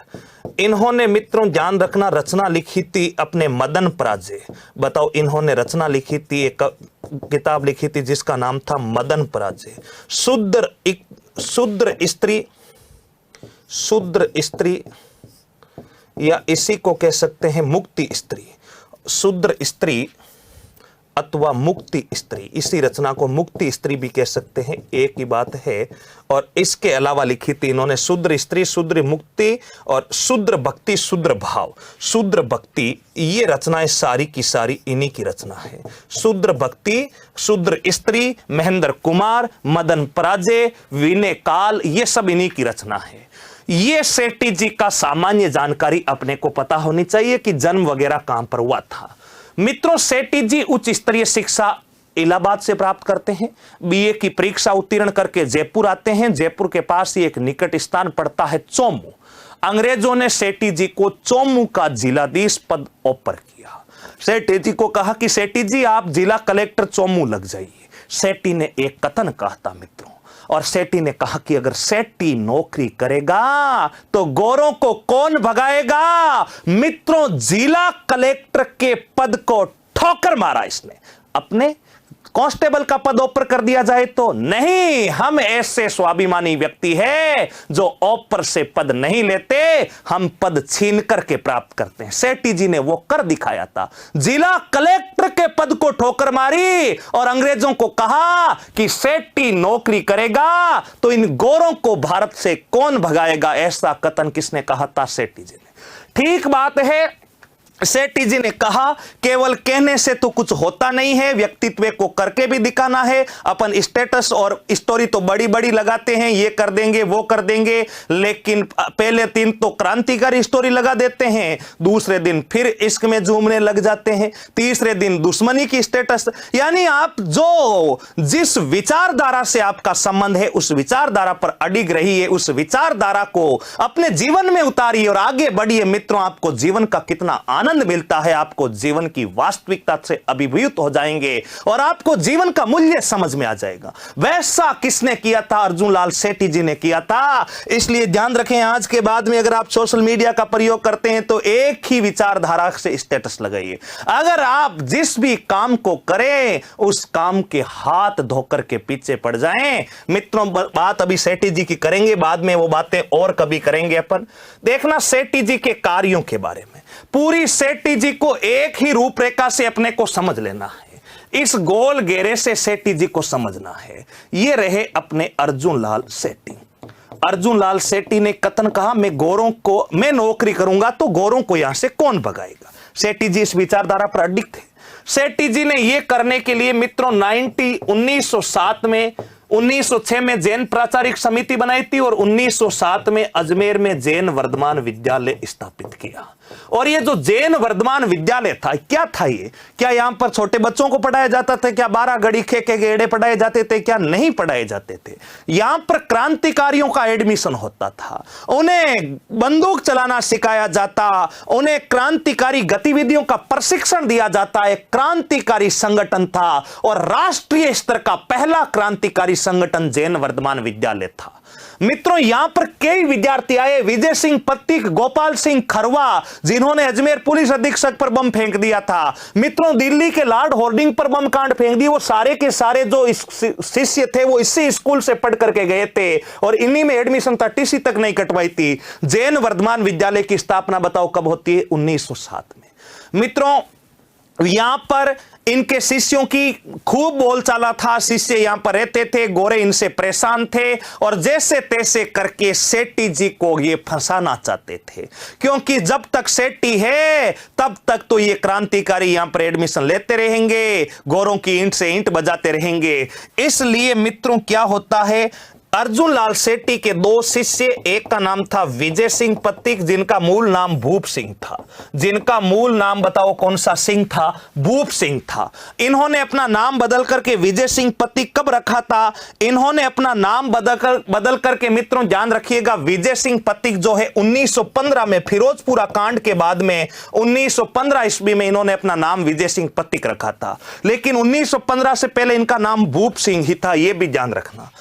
इन्होंने मित्रों ध्यान रखना रचना लिखी थी अपने मदन पराजय। बताओ इन्होंने रचना लिखी थी, एक किताब लिखी थी जिसका नाम था मदन पराजय। शूद्र स्त्री या इसी को कह सकते हैं मुक्ति स्त्री, शूद्र स्त्री अथवा मुक्ति स्त्री, इसी रचना को मुक्ति स्त्री भी कह सकते हैं, एक ही बात है। और इसके अलावा लिखी थी इन्होंने शूद्र स्त्री, शूद्र मुक्ति और शूद्र भक्ति, शूद्र भाव, शूद्र भक्ति। ये रचनाएं सारी की सारी इन्हीं की रचना है। शूद्र भक्ति, शूद्र स्त्री, महेंद्र कुमार, मदन पराजय, विनय काल, ये सब इन्हीं की रचना है। ये सेठी जी का सामान्य जानकारी अपने को पता होनी चाहिए कि जन्म वगैरह कहां पर हुआ था। मित्रों सेठी जी उच्च स्तरीय शिक्षा इलाहाबाद से प्राप्त करते हैं। बीए की परीक्षा उत्तीर्ण करके जयपुर आते हैं। जयपुर के पास ही एक निकट स्थान पड़ता है चौमू। अंग्रेजों ने सेठी जी को चौमू का जिलाधीश पद ऑफर किया। सेठी जी को कहा कि सेठी जी आप जिला कलेक्टर चौमू लग जाइए। सेठी ने एक कथन कहा था मित्रों, और सेठी ने कहा कि अगर सेठी नौकरी करेगा तो गोरों को कौन भगाएगा? मित्रों जिला कलेक्टर के पद को ठोकर मारा इसने। अपने कांस्टेबल का पद ऑफर कर दिया जाए तो नहीं, हम ऐसे स्वाभिमानी व्यक्ति हैं जो ऑफर से पद नहीं लेते, हम पद छीन करके प्राप्त करते हैं। सेठी जी ने वो कर दिखाया था, जिला कलेक्टर के पद को ठोकर मारी और अंग्रेजों को कहा कि सेठी नौकरी करेगा तो इन गोरों को भारत से कौन भगाएगा। ऐसा कथन किसने कहा था? सेठी जी ने। ठीक बात है, सेठी जी ने कहा केवल कहने से तो कुछ होता नहीं है, व्यक्तित्व को करके भी दिखाना है। अपन स्टेटस और स्टोरी तो बड़ी बड़ी लगाते हैं, ये कर देंगे वो कर देंगे, लेकिन पहले दिन तो क्रांतिकारी स्टोरी लगा देते हैं, दूसरे दिन फिर इश्क में झूमने लग जाते हैं, तीसरे दिन दुश्मनी की स्टेटस। यानी आप जो जिस विचारधारा से आपका संबंध है उस विचारधारा पर अडिग रहिए, उस विचारधारा को अपने जीवन में उतारिए और आगे बढ़िए। मित्रों आपको जीवन का कितना आनंद मिलता है, आपको जीवन की वास्तविकता से अभिभूत हो जाएंगे और आपको जीवन का मूल्य समझ में आ जाएगा। वैसा किसने किया था? अर्जुन लाल सेठी जी ने किया था। इसलिए ध्यान रखें, आज के बाद में अगर आप सोशल मीडिया का प्रयोग करते हैं तो एक ही विचारधारा से स्टेटस लगाइए। अगर आप जिस भी काम को करें उस काम के हाथ धोकर के पीछे पड़ जाएं। मित्रों बात अभी सेठी जी की करेंगे, बाद में वो बातें और कभी करेंगे अपन। देखना सेठी जी के कार्यों के बारे में, पूरी सेठी जी को एक ही रूपरेखा से अपने को समझ लेना है, इस गोल घेरे से सेठी जी को समझना है। ये रहे अपने अर्जुन लाल सेठी। अर्जुन लाल सेठी ने कथन कहा, मैं नौकरी करूंगा तो गोरों को यहां से कौन भगाएगा। सेठी जी इस विचारधारा पर अडिग थे। सेठी जी ने यह करने के लिए मित्रों 1907 में 1906 में जैन प्राचारिक समिति बनाई थी और 1907 में अजमेर में जैन वर्धमान विद्यालय स्थापित किया। और ये जो जैन वर्धमान विद्यालय था, क्या था ये? क्या यहां पर छोटे बच्चों को पढ़ाया जाता था? क्या 12 घड़ी खे के गेड़े पढ़ाए जाते थे? क्या नहीं पढ़ाए जाते थे? यहां पर क्रांतिकारियों का एडमिशन होता था, उन्हें बंदूक चलाना सिखाया जाता, उन्हें क्रांतिकारी गतिविधियों का प्रशिक्षण दिया जाता। एक क्रांतिकारी संगठन था और राष्ट्रीय स्तर का पहला क्रांतिकारी संगठन जैन वर्धमान विद्यालय था। मित्रों यहां पर कई विद्यार्थी आए, विजय सिंह पत्तिक, गोपाल सिंह खरवा, जिन्होंने अजमेर पुलिस अधीक्षक पर बम फेंक दिया था। मित्रों दिल्ली के लॉर्ड होर्डिंग पर बम कांड फेंक दिए। वो सारे के सारे जो शिष्य थे वो इसी स्कूल से पढ़ करके गए थे और इन्हीं में एडमिशन था, टीसी तक नहीं कटवाई थी। जैन वर्धमान विद्यालय की स्थापना बताओ कब होती है? 1907 में। मित्रों यहां पर इनके शिष्यों की खूब बोलचाला था। शिष्य यहां पर रहते थे, गोरे इनसे परेशान थे और जैसे तैसे करके सेठी जी को ये फंसाना चाहते थे, क्योंकि जब तक सेठी है तब तक तो ये क्रांतिकारी यहां पर एडमिशन लेते रहेंगे, गोरों की ईंट से ईंट बजाते रहेंगे। इसलिए मित्रों क्या होता है, अर्जुन लाल सेठी के दो शिष्य, एक का नाम था विजय सिंह पत्तिक, जिनका मूल नाम भूप सिंह था। जिनका मूल नाम बताओ कौन सा सिंह था? भूप सिंह था। इन्होंने अपना नाम बदल करके विजय सिंह पत्तिक कब रखा था? इन्होंने अपना नाम बदल करके मित्रों ध्यान रखिएगा, विजय सिंह पत्तिक जो है 1915 में फिरोजपुरा कांड के बाद में 1915 ईस्वी में इन्होंने अपना नाम विजय सिंह पत्तिक रखा था, लेकिन 1915 से पहले इनका नाम भूप सिंह ही था, यह भी ध्यान रखना।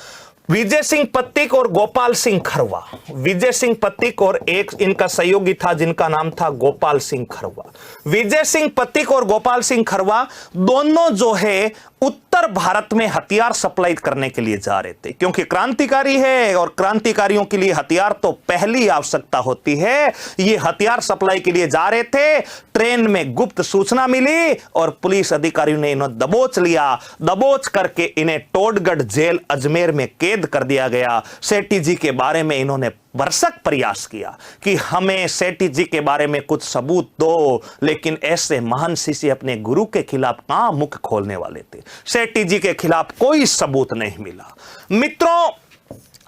विजय सिंह पत्तिक और गोपाल सिंह खरवा, विजय सिंह पत्तिक और एक इनका सहयोगी था जिनका नाम था गोपाल सिंह खरवा। विजय सिंह पत्तिक और गोपाल सिंह खरवा दोनों जो है उत्तर भारत में हथियार सप्लाई करने के लिए जा रहे थे, क्योंकि क्रांतिकारी है और क्रांतिकारियों के लिए हथियार तो पहली आवश्यकता होती है। ये हथियार सप्लाई के लिए जा रहे थे। ट्रेन में गुप्त सूचना मिली और पुलिस अधिकारियों ने इन्हें दबोच लिया। दबोच करके इन्हें टोडगढ़ जेल अजमेर में कैद कर दिया गया। सेठी जी के बारे में इन्होंने भरसक प्रयास किया कि हमें सेठी जी के बारे में कुछ सबूत दो, लेकिन ऐसे महान शिष्य अपने गुरु के खिलाफ कहां मुख खोलने वाले थे। सेठी जी के खिलाफ कोई सबूत नहीं मिला। मित्रों,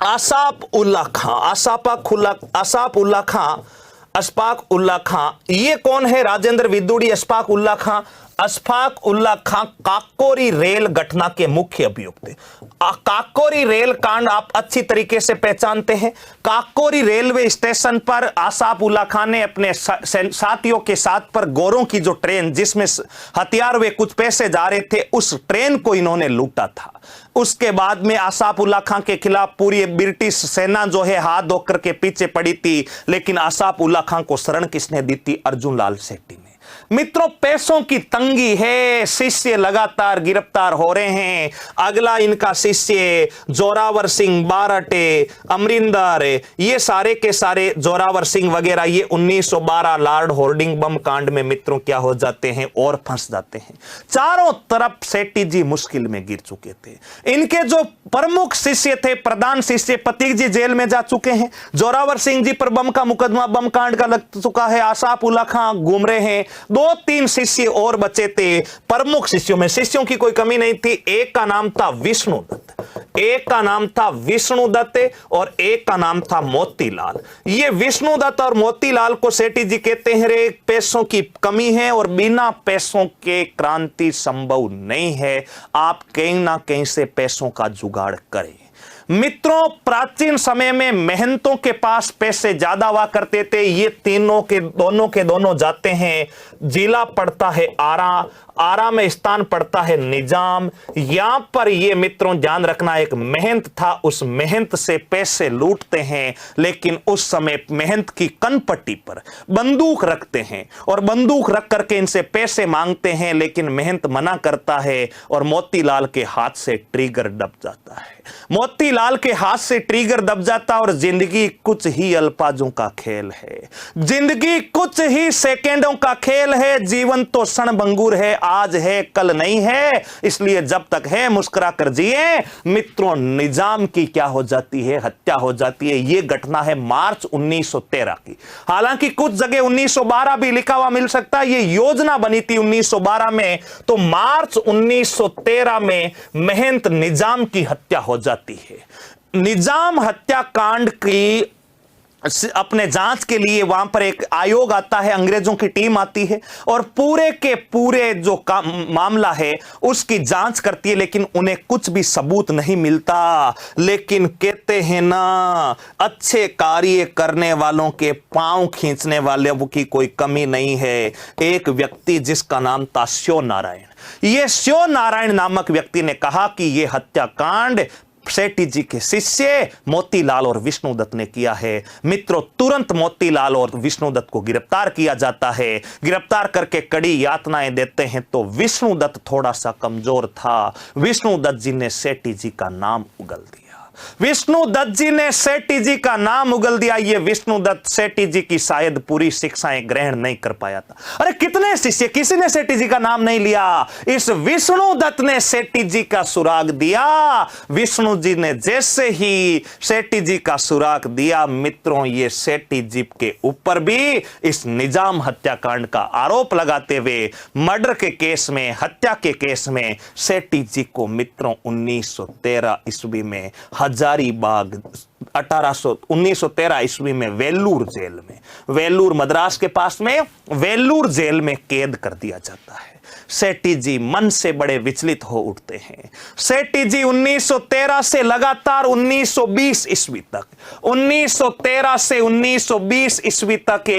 अशफाक उल्ला खां, ये कौन है? राजेंद्र विदुड़ी अशफाक उल्ला खां। अशफाक उल्ला खां काकोरी रेल घटना के मुख्य अभियुक्त। काकोरी रेल कांड आप अच्छी तरीके से पहचानते हैं। काकोरी रेलवे स्टेशन पर अशफाक उल्ला खां ने अपने साथियों के साथ पर गोरों की जो ट्रेन जिसमें हथियार वे कुछ पैसे जा रहे थे, उस ट्रेन को इन्होंने लूटा था। उसके बाद में अशफाक उल्ला खां के खिलाफ पूरी ब्रिटिश सेना जो है हाथ धोकर के पीछे पड़ी थी, लेकिन अशफाक उल्ला खां को शरण किसने दी थी? अर्जुन लाल सेठी ने। मित्रों, पैसों की तंगी है, शिष्य लगातार गिरफ्तार हो रहे हैं। अगला इनका शिष्य जोरावर सिंह बारटे, अमरिंदर, ये सारे के सारे जोरावर सिंह वगैरह ये 1912 लॉर्ड होर्डिंग बम कांड में मित्रों क्या हो जाते हैं और फंस जाते हैं। चारों तरफ सेठी जी मुश्किल में गिर चुके थे। इनके जो प्रमुख शिष्य थे, प्रधान शिष्य पत्तिक जी जेल में जा चुके हैं। जोरावर सिंह जी पर बम का मुकदमा बम कांड का लग चुका है। अशफाक उल्ला खां घूम रहे हैं। दो तीन शिष्य और बचे थे। प्रमुख शिष्यों में शिष्यों की कोई कमी नहीं थी। एक का नाम था विष्णुदत्त, एक का नाम था विष्णुदत्त और एक का नाम था मोतीलाल। ये विष्णुदत्त और मोतीलाल को सेठी जी कहते हैं रे, पैसों की कमी है और बिना पैसों के क्रांति संभव नहीं है। आप कहीं ना कहीं से पैसों का जुगाड़ करें। मित्रों, प्राचीन समय में महंतों के पास पैसे ज्यादा हुआ करते थे। ये तीनों के दोनों जाते हैं। जिला पड़ता है आरा में स्थान पड़ता है निजाम। यहां पर ये मित्रों ध्यान रखना, एक महंत था, उस महंत से पैसे लूटते हैं, लेकिन उस समय महंत की कनपट्टी पर बंदूक रखते हैं और बंदूक रख करके इनसे पैसे मांगते हैं, लेकिन महंत मना करता है और मोतीलाल के हाथ से ट्रिगर दब जाता है। मोतीलाल के हाथ से ट्रिगर दब जाता और जिंदगी कुछ ही अल्पाजों का खेल है। जिंदगी कुछ ही सेकेंडों का खेल है। जीवन तो क्षणभंगुर है, आज है कल नहीं है, इसलिए जब तक है मुस्कुरा कर जिए। मित्रों, निजाम की क्या हो जाती है? हत्या हो जाती है। यह घटना है मार्च 1913 की। हालांकि कुछ जगह 1912 भी लिखा हुआ मिल सकता है। यह योजना बनी थी 1912 में, तो मार्च 1913 में महंत निजाम की हत्या हो जाती है। निजाम हत्याकांड की अपने जांच के लिए वहां पर एक आयोग आता है, अंग्रेजों की टीम आती है और पूरे के पूरे जो मामला है उसकी जांच करती है, लेकिन उन्हें कुछ भी सबूत नहीं मिलता। लेकिन कहते हैं ना, अच्छे कार्य करने वालों के पांव खींचने वालों की कोई कमी नहीं है। एक व्यक्ति जिसका नाम था शिव नारायण, ये शिव नारायण नामक व्यक्ति ने कहा कि यह हत्याकांड सेठी जी के शिष्य मोतीलाल और विष्णुदत्त ने किया है। मित्रों, तुरंत मोतीलाल और विष्णुदत्त को गिरफ्तार किया जाता है। गिरफ्तार करके कड़ी यातनाएं देते हैं, तो विष्णुदत्त थोड़ा सा कमजोर था। विष्णुदत्त जी ने सेठी जी का नाम उगल दिया। विष्णुदत्त जी ने सेठी जी का नाम उगल दिया। ये विष्णुदत्त सेठी जी की शायद पूरी शिक्षाएं ग्रहण नहीं कर पाया था। अरे कितने शिष्य, किसी ने सेठी जी का नाम नहीं लिया। इस विष्णुदत्त ने सेठी जी का सुराग दिया। विष्णु जी ने जैसे ही सेठी जी का सुराग दिया, मित्रों, ये सेठी जी के ऊपर भी इस निजाम हत्याकांड का आरोप लगाते हुए मर्डर के केस में, हत्या के केस में सेठी जी को मित्रों 1913 ईस्वी में हजारीबाग 1913 ईस्वी में वेल्लूर जेल में, वेल्लूर मद्रास के पास में वेल्लूर जेल में कैद कर दिया जाता है। सेठी जी मन से बड़े विचलित हो उठते हैं। सेठी जी 1913 से लगातार 1920 ईस्वी तक, 1913 से 1920 ईस्वी तक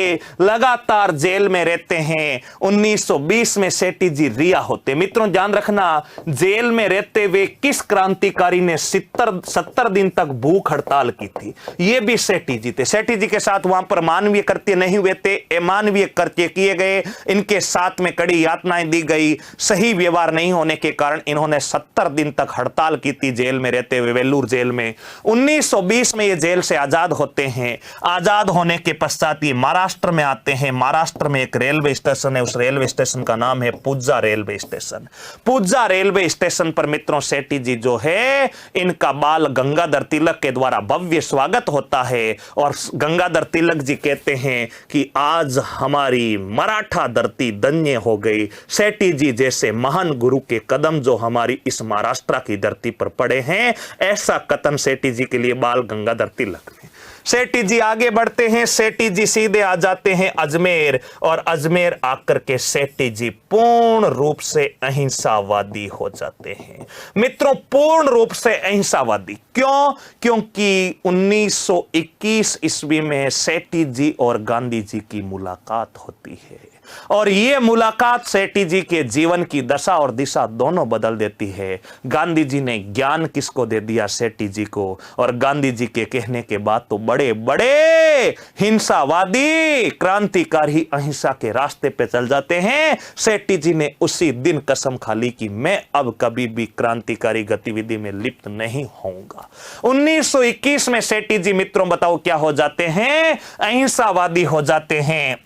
लगातार जेल में रहते हैं। 1920 में सेठी जी रिहा होते। मित्रों ध्यान रखना, जेल में रहते हुए किस क्रांतिकारी ने 70 दिन तक भूख हड़ताल की थी? ये भी सेठी जी थे। सेठी जी के साथ वहां पर मानवीय कृत्य नहीं हुए थे, अमानवीय कृत्य किए गए। इनके साथ में कड़ी यातनाएं दी गई। सही व्यवहार नहीं होने के कारण इन्होंने 70 दिन तक हड़ताल की थी जेल में रहते हुए, वेल्लूर जेल में। 1920 में ये जेल से आजाद होते हैं। आजाद होने के पश्चात ये महाराष्ट्र में आते हैं। महाराष्ट्र में एक रेलवे स्टेशन है, उस रेलवे स्टेशन का नाम है पुज्जा रेलवे स्टेशन। पुज्जा रेलवे स्टेशन पर मित्रों सेठी जी जो है, इनका बाल गंगाधर तिलक के द्वारा भव्य स्वागत होता है। और गंगाधर तिलक जी कहते हैं कि आज हमारी मराठा धरती धन्य हो गई। सेठी जी जैसे महान गुरु के कदम जो हमारी इस महाराष्ट्र की धरती पर पड़े हैं, ऐसा कथन सेठी जी के लिए बाल गंगाधर तिलक ने। सेठी जी आगे बढ़ते हैं। सेठी जी सीधे आ जाते हैं अजमेर, और अजमेर आकर के सेठी जी पूर्ण रूप से अहिंसावादी हो जाते हैं। मित्रों पूर्ण रूप से अहिंसावादी क्यों? क्योंकि 1921 ईस्वी में सेठी जी और गांधी जी की मुलाकात होती है, और यह मुलाकात सेठी जी के जीवन की दशा और दिशा दोनों बदल देती है। गांधी जी ने ज्ञान किसको दे दिया? सेठी जी को। और गांधी जी के कहने के बाद तो बड़े बड़े हिंसावादी क्रांतिकारी अहिंसा के रास्ते पे चल जाते हैं। सेठी जी ने उसी दिन कसम खा ली कि मैं अब कभी भी क्रांतिकारी गतिविधि में लिप्त नहीं होऊंगा। 1921 में सेठी जी मित्रों बताओ क्या हो जाते हैं? अहिंसावादी हो जाते हैं।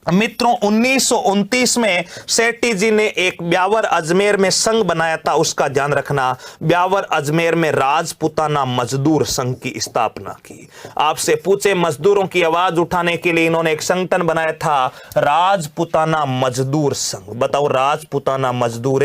मित्रों 1929 में सेठी जी ने एक ब्यावर अजमेर में संघ बनाया था, उसका ध्यान रखना। ब्यावर अजमेर में राजपुताना मजदूर संघ की स्थापना की। आपसे पूछे मजदूरों की आवाज उठाने के लिए इन्होंने एक संगठन बनाया था, राजपुताना मजदूर संघ। बताओ, राजपुताना मजदूर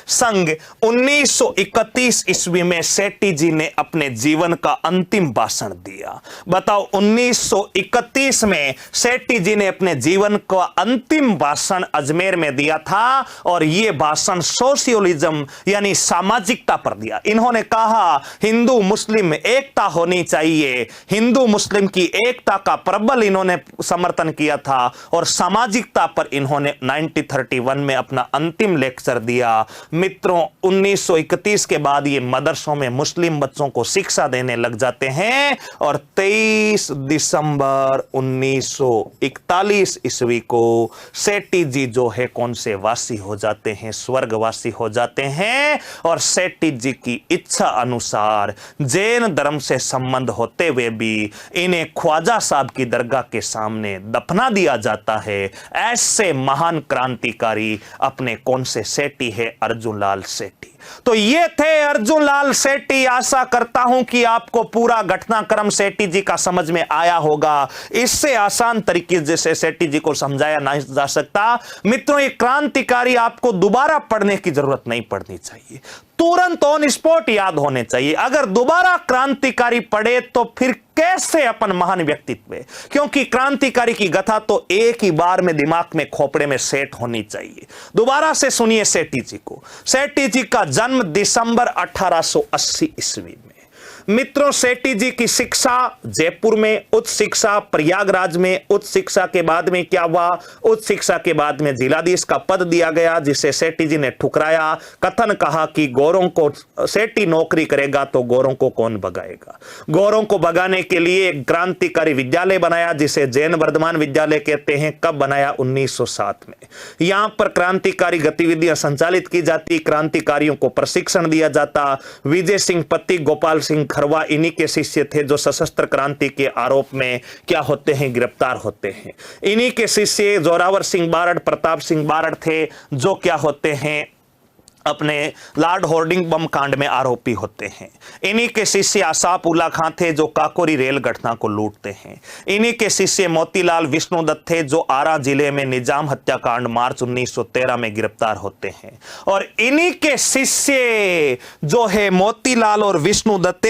संघ। 1931 ईस्वी में सेठी जी ने अपने जीवन का अंतिम भाषण दिया। बताओ 1931 में सेठी जी ने अपने जीवन का अंतिम भाषण अजमेर में दिया था, और यह भाषण सोशियोलिज्म यानी सामाजिकता पर दिया। इन्होंने कहा हिंदू मुस्लिम एकता होनी चाहिए। हिंदू मुस्लिम की एकता का प्रबल इन्होंने समर्थन किया था, और सामाजिकता पर इन्होंने 1931 में अपना अंतिम लेक्चर दिया। मित्रों 1931 के बाद ये मदरसों में मुस्लिम बच्चों को शिक्षा देने लग जाते हैं, और 23 दिसंबर 1941 ईस्वी को सेठी जी जो है कौन से वासी हो जाते हैं? स्वर्गवासी हो जाते हैं। और सेठी जी की इच्छा अनुसार जैन धर्म से संबंध होते हुए भी इन्हें ख्वाजा साहब की दरगाह के सामने दफना दिया जाता है। ऐसे महान क्रांतिकारी अपने कौन से सेठी है? अर्जुन लाल सेठी। तो ये थे अर्जुन लाल सेठी। आशा करता हूं कि आपको पूरा घटनाक्रम सेठी जी का समझ में आया होगा। इससे आसान तरीके से सेठी जी को समझाया नहीं जा सकता। मित्रों ये क्रांतिकारी आपको दोबारा पढ़ने की जरूरत नहीं पड़नी चाहिए, तुरंत ऑन स्पॉट याद होने चाहिए। अगर दोबारा क्रांतिकारी पढ़े तो फिर कैसे अपन महान व्यक्तित्व है? क्योंकि क्रांतिकारी की गाथा तो एक ही बार में दिमाग में खोपड़े में सेट होनी चाहिए। दोबारा से सुनिए सेठी जी को। सेठी जी का जन्म दिसंबर 1880 ईस्वी में। मित्रों सेठी जी की शिक्षा जयपुर में, उच्च शिक्षा प्रयागराज में, उच्च शिक्षा के बाद में क्या हुआ? उच्च शिक्षा के बाद में जिलाधीश का पद दिया गया, जिसे सेठी जी ने ठुकराया। कथन कहा कि गौरों को सेठी नौकरी करेगा तो गौरों को कौन भगाएगा? गौरों को भगाने के लिए एक क्रांतिकारी विद्यालय बनाया, जिसे जैन वर्धमान विद्यालय कहते हैं। कब बनाया? 1907 में। यहां पर क्रांतिकारी गतिविधियां संचालित की जाती, क्रांतिकारियों को प्रशिक्षण दिया जाता। विजय सिंह पत्ती, गोपाल सिंह खरवा इन्हीं के शिष्य थे जो सशस्त्र क्रांति के आरोप में क्या होते हैं, गिरफ्तार होते हैं। इन्हीं के शिष्य जोरावर सिंह बारड़, प्रताप सिंह बारड़ थे जो क्या होते हैं, अपने लॉर्ड होर्डिंग बम कांड में आरोपी होते हैं। इन्हीं के शिष्य आसाफ उल्ला खां थे जो काकोरी रेल घटना को लूटते हैं। इन्हीं के शिष्य मोतीलाल विष्णुदत्त थे जो आरा जिले में निजाम हत्याकांड मार्च 1913 में गिरफ्तार होते हैं। और इन्हीं के शिष्य जो है मोतीलाल और विष्णुदत्त,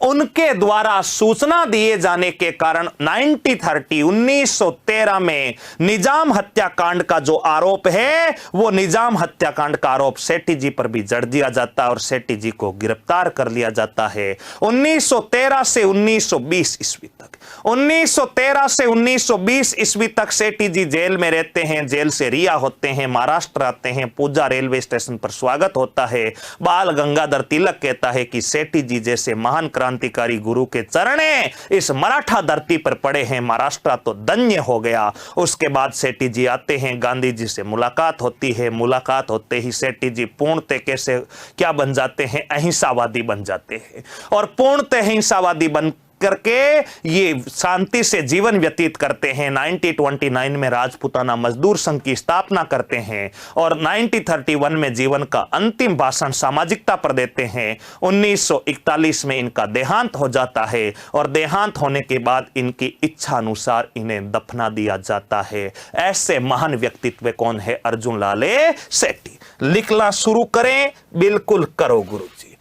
उनके द्वारा सूचना दिए जाने के कारण 1913 में निजाम हत्याकांड का जो आरोप है वो निजाम हत्याकांड का आरोप सेठी जी पर भी जड़ दिया जाता है और सेठी जी को गिरफ्तार कर लिया जाता है 1913 से 1920 ईस्वी तक। 1913 से 1920 ईस्वी तक सेठी जी जेल में रहते हैं, जेल से रिहा होते हैं, महाराष्ट्र आते हैं, पूजा रेलवे स्टेशन पर स्वागत होता है। बाल गंगाधर तिलक कहता है कि सेठी जी जैसे महान क्रांतिकारी गुरु के चरणे इस मराठा धरती पर पड़े हैं, महाराष्ट्र तो धन्य हो गया। उसके बाद सेठी जी आते हैं, गांधी जी से मुलाकात होती है, मुलाकात होते ही सेठी जी पूर्णतः कैसे क्या बन जाते हैं, अहिंसावादी बन जाते हैं और पूर्णतः अहिंसावादी बन करके ये शांति से जीवन व्यतीत करते हैं। 1929 में राजपूताना मजदूर संघ की स्थापना करते हैं और 1931 में जीवन का अंतिम भाषण सामाजिकता पर देते हैं। 1941 में इनका देहांत हो जाता है और देहांत होने के बाद इनकी इच्छा अनुसार इन्हें दफना दिया जाता है। ऐसे महान व्यक्तित्व कौन है? अर्जुन लाले सेठी। लिखना शुरू करें, बिल्कुल करो गुरुजी।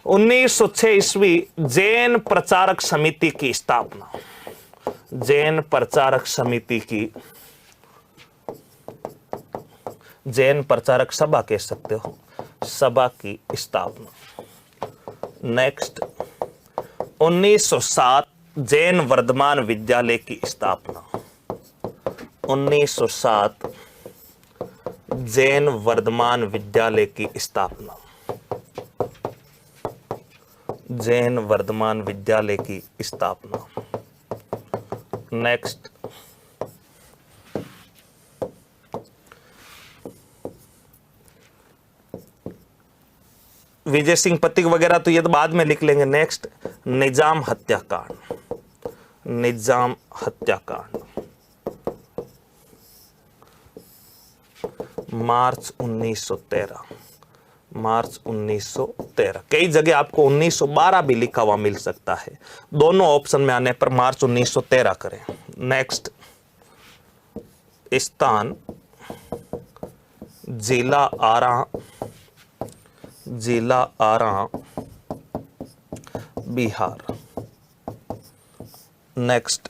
1906 ईस्वी जैन प्रचारक समिति की स्थापना, जैन प्रचारक समिति की, जैन प्रचारक सभा कह सकते हो, सभा की स्थापना। नेक्स्ट 1907 जैन वर्धमान विद्यालय की स्थापना। 1907 जैन वर्धमान विद्यालय की स्थापना, जैन वर्धमान विद्यालय की स्थापना। नेक्स्ट विजय सिंह पथिक वगैरह तो ये तो बाद में लिख लेंगे। नेक्स्ट निजाम हत्याकांड, निजाम हत्याकांड मार्च 1913, मार्च 1913। कई जगह आपको 1912 भी लिखा हुआ मिल सकता है, दोनों ऑप्शन में आने पर मार्च 1913 करें। नेक्स्ट स्थान जिला आरा, जिला आरा बिहार। नेक्स्ट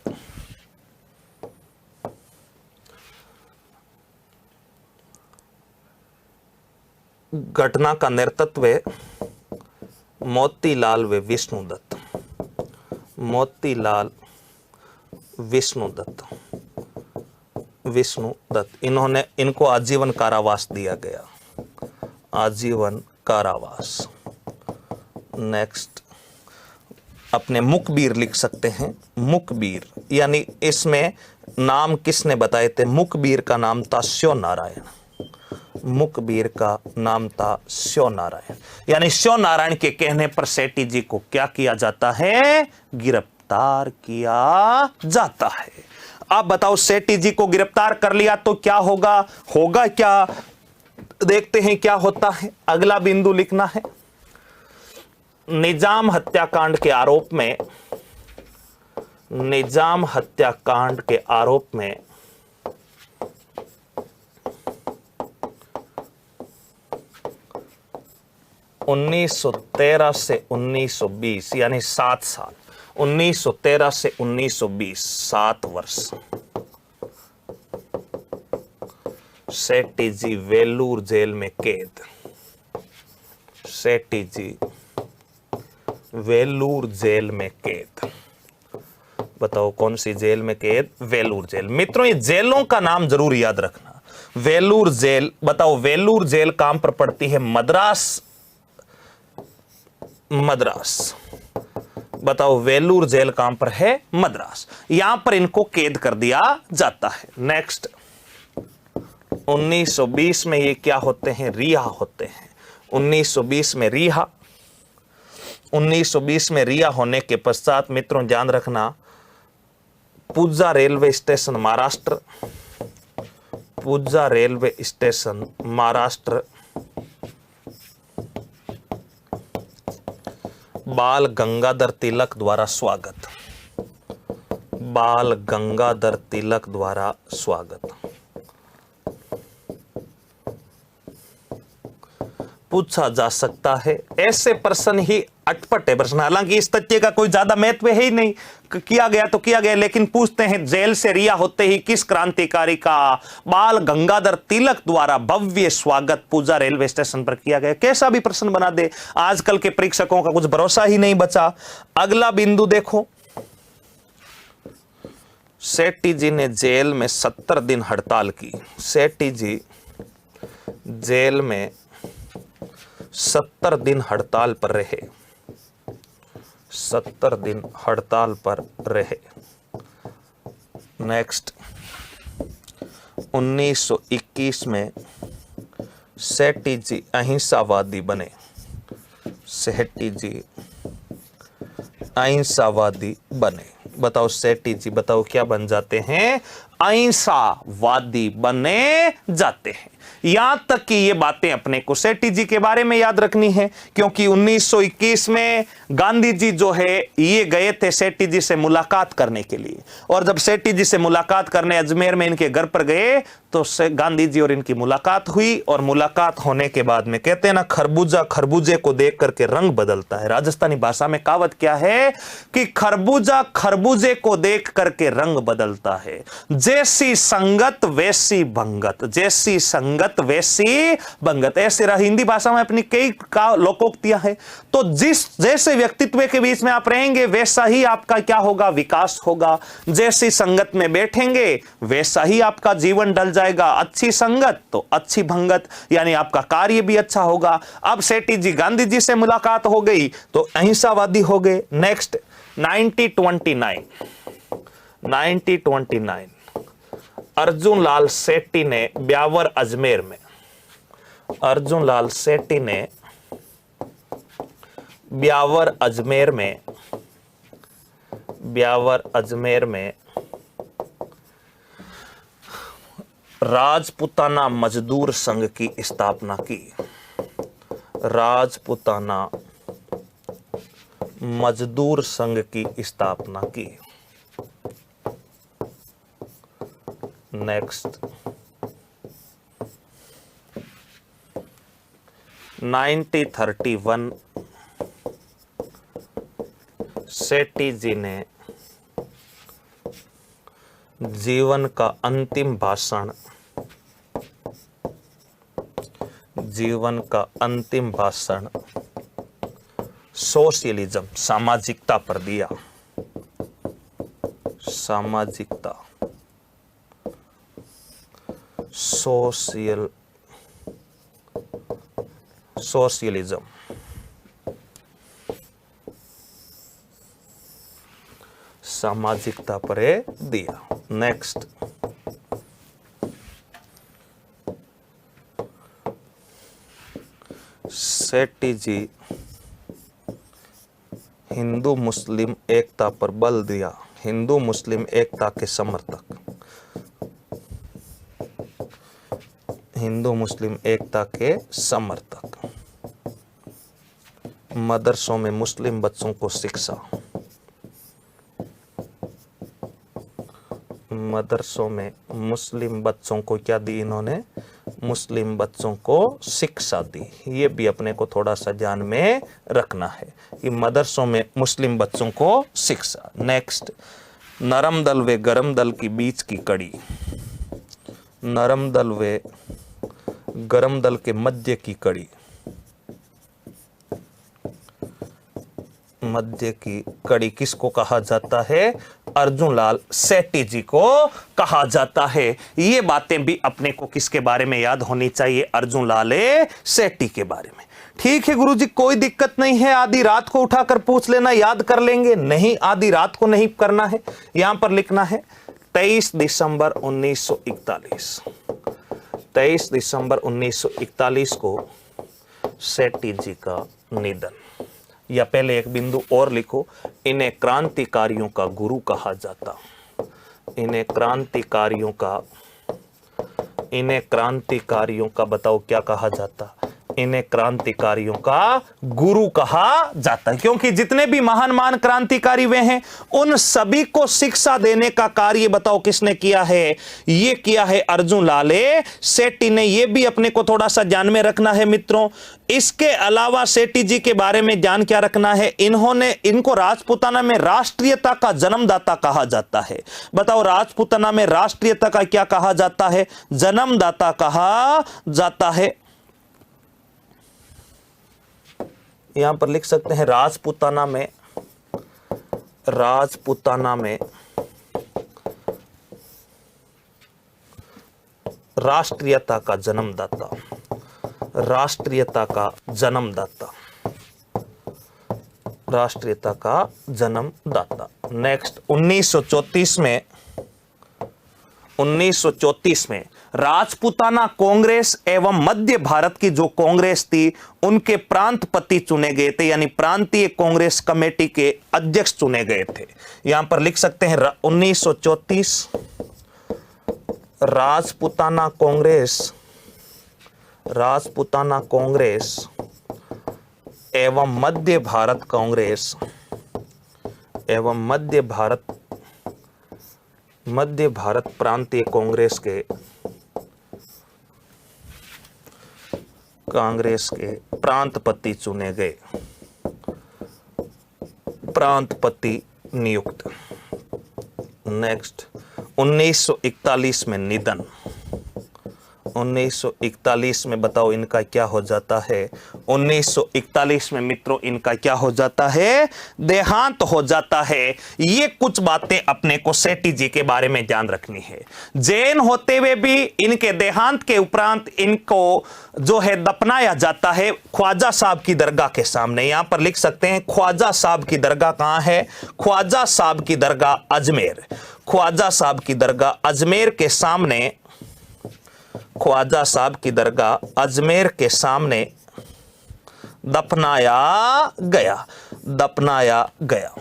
घटना का नेतृत्व मोतीलाल व विष्णुदत्त, मोतीलाल विष्णुदत्त, विष्णुदत्त। इन्होंने, इनको आजीवन कारावास दिया गया, आजीवन कारावास। नेक्स्ट अपने मुखबीर लिख सकते हैं, मुखबीर यानी इसमें नाम किसने बताए थे? मुखबीर का नाम था शिव नारायण, मुखबीर का नाम था शिव नारायण। यानी शिव नारायण के कहने पर सेठी जी को क्या किया जाता है? गिरफ्तार किया जाता है। आप बताओ, सेठी जी को गिरफ्तार कर लिया तो क्या होगा? होगा क्या? देखते हैं क्या होता है। अगला बिंदु लिखना है, निजाम हत्याकांड के आरोप में, निजाम हत्याकांड के आरोप में 1913 से 1920 यानी 7 साल, 1913 से 1920 7 वर्ष सेठी जी वेलूर जेल में कैद, सेठी जी वेलूर जेल में कैद। बताओ कौन सी जेल में कैद? वेलूर जेल। मित्रों ये जेलों का नाम जरूर याद रखना। वेलूर जेल, बताओ वेलूर जेल कहां पर पड़ती है? मद्रास, मद्रास। बताओ वेलूर जेल कहां पर है? मद्रास। यहां पर इनको कैद कर दिया जाता है। नेक्स्ट 1920 में ये क्या होते हैं? रिहा होते हैं। 1920 में रिहा। 1920 में रिहा होने के पश्चात मित्रों ध्यान रखना, पुजा रेलवे स्टेशन महाराष्ट्र, पुजा रेलवे स्टेशन महाराष्ट्र बाल गंगाधर तिलक द्वारा स्वागत, बाल गंगाधर तिलक द्वारा स्वागत। पूछा जा सकता है, ऐसे प्रश्न ही अटपटे प्रश्न, हालांकि इस तथ्य का कोई ज्यादा महत्व है ही नहीं, किया गया तो किया गया, लेकिन पूछते हैं जेल से रिहा होते ही किस क्रांतिकारी का बाल गंगाधर तिलक द्वारा भव्य स्वागत पूजा रेलवे स्टेशन पर किया गया। कैसा भी प्रश्न बना दे, आजकल के परीक्षकों का कुछ भरोसा ही नहीं बचा। अगला बिंदु देखो, सेठी जी ने जेल में 70 दिन हड़ताल की। सेठी जी जेल में 70 दिन हड़ताल पर रहे, 70 दिन हड़ताल पर रहे। नेक्स्ट, 1921 में सेठी जी अहिंसावादी बने। सेठी जी अहिंसावादी बने। बताओ सेठी जी, बताओ क्या बन जाते हैं? अहिंसावादी बने जाते हैं। यहां तक कि ये बातें अपने को सेठी जी के बारे में याद रखनी है, क्योंकि 1921 में गांधी जी जो है ये गए थे सेठी जी से मुलाकात करने के लिए, और जब सेठी जी से मुलाकात करने अजमेर में इनके घर पर गए तो गांधी जी और इनकी मुलाकात हुई, और मुलाकात होने के बाद में कहते हैं ना, खरबूजा खरबूजे को देख करके रंग बदलता है। राजस्थानी भाषा में कहावत क्या है कि खरबूजा खरबूजे को देख करके रंग बदलता है। जैसी संगत वैसी भंगत, जैसी संगत वैसी भंगत, ऐसे हिंदी भाषा में अपनी कई लोकोक्तियां हैं। तो जिस जैसे व्यक्तित्व के बीच में आप रहेंगे वैसा ही आपका क्या होगा? विकास होगा। जैसी संगत में बैठेंगे वैसा ही आपका जीवन ढल जाएगा। अच्छी संगत तो अच्छी भंगत, यानी आपका कार्य भी अच्छा होगा। अब सेठी जी गांधी जी से मुलाकात हो गई तो अहिंसावादी हो गए। नेक्स्ट, 1929 अर्जुन लाल सेठी ने ब्यावर अजमेर में, अर्जुन लाल सेठी ने ब्यावर अजमेर में, ब्यावर अजमेर में राजपुताना मजदूर संघ की स्थापना की। राजपुताना मजदूर संघ की स्थापना की। नेक्स्ट, 1931 सेठी जी ने जीवन का अंतिम भाषण, जीवन का अंतिम भाषण सोशलिज्म, सामाजिकता पर दिया। सामाजिकता, सोशलिज्म, सामाजिकता पर दिया। नेक्स्ट, सेठी जी हिंदू मुस्लिम एकता पर बल दिया। हिंदू मुस्लिम एकता के समर्थक, हिंदू मुस्लिम एकता के समर्थक। मदरसों में मुस्लिम बच्चों को शिक्षा, मदरसों में मुस्लिम बच्चों को क्या दी इन्होंने? मुस्लिम बच्चों को शिक्षा दी। ये भी अपने को थोड़ा सा ध्यान में रखना है कि मदरसों में मुस्लिम बच्चों को शिक्षा। नेक्स्ट, नरम दल व गरम दल की बीच की कड़ी, नरम दल व गरम दल के मध्य की कड़ी, मध्य की कड़ी किसको कहा जाता है? अर्जुन लाल सेठी जी को कहा जाता है। ये बातें भी अपने को किसके बारे में याद होनी चाहिए? अर्जुन लाल सेठी के बारे में। ठीक है गुरुजी, कोई दिक्कत नहीं है। आधी रात को उठाकर पूछ लेना, याद कर लेंगे। नहीं, आधी रात को नहीं करना है, यहां पर लिखना है 23 दिसंबर 1941। 23 दिसंबर 1941 को सेठी जी का निधन। या पहले एक बिंदु और लिखो, इन्हें क्रांतिकारियों का गुरु कहा जाता। इन्हें क्रांतिकारियों का बताओ क्या कहा जाता? इन्हें क्रांतिकारियों का गुरु कहा जाता है, क्योंकि जितने भी महान क्रांतिकारी वे हैं उन सभी को शिक्षा देने का कार्य बताओ किसने किया है? ये किया है अर्जुन लाल सेठी ने। ये भी अपने को थोड़ा सा ध्यान में रखना है मित्रों। इसके अलावा सेठी जी के बारे में ध्यान क्या रखना है? इनको राजपूताना में राष्ट्रीयता का जन्मदाता कहा जाता है। बताओ राजपूताना में राष्ट्रीयता का क्या कहा जाता है? जन्मदाता कहा जाता है। यहां पर लिख सकते हैं राजपूताना में राष्ट्रीयता का जन्मदाता। नेक्स्ट 1934 में राजपूताना कांग्रेस एवं मध्य भारत की जो कांग्रेस थी उनके प्रांतपति चुने गए थे, यानी प्रांतीय कांग्रेस कमेटी के अध्यक्ष चुने गए थे। यहां पर लिख सकते हैं 1934 राजपूताना कांग्रेस एवं मध्य भारत प्रांतीय कांग्रेस के प्रांतपति चुने गए, प्रांतपति नियुक्त। नेक्स्ट 1941 में निधन। 1941 में बताओ इनका क्या हो जाता है? 1941 में मित्रों इनका क्या हो जाता है? देहांत हो जाता है। ये कुछ बातें अपने को सेठी जी के बारे में ध्यान रखनी है। जैन होते हुए भी इनके देहांत के उपरांत इनको जो है दफनाया जाता है ख्वाजा साहब की दरगाह के सामने। यहां पर लिख सकते हैं ख्वाजा साहब की दरगाह कहां है? ख्वाजा साहब की दरगाह अजमेर। ख्वाजा साहब की दरगाह अजमेर के सामने, ख्वाजा साहब की दरगाह अजमेर के सामने दफनाया गया।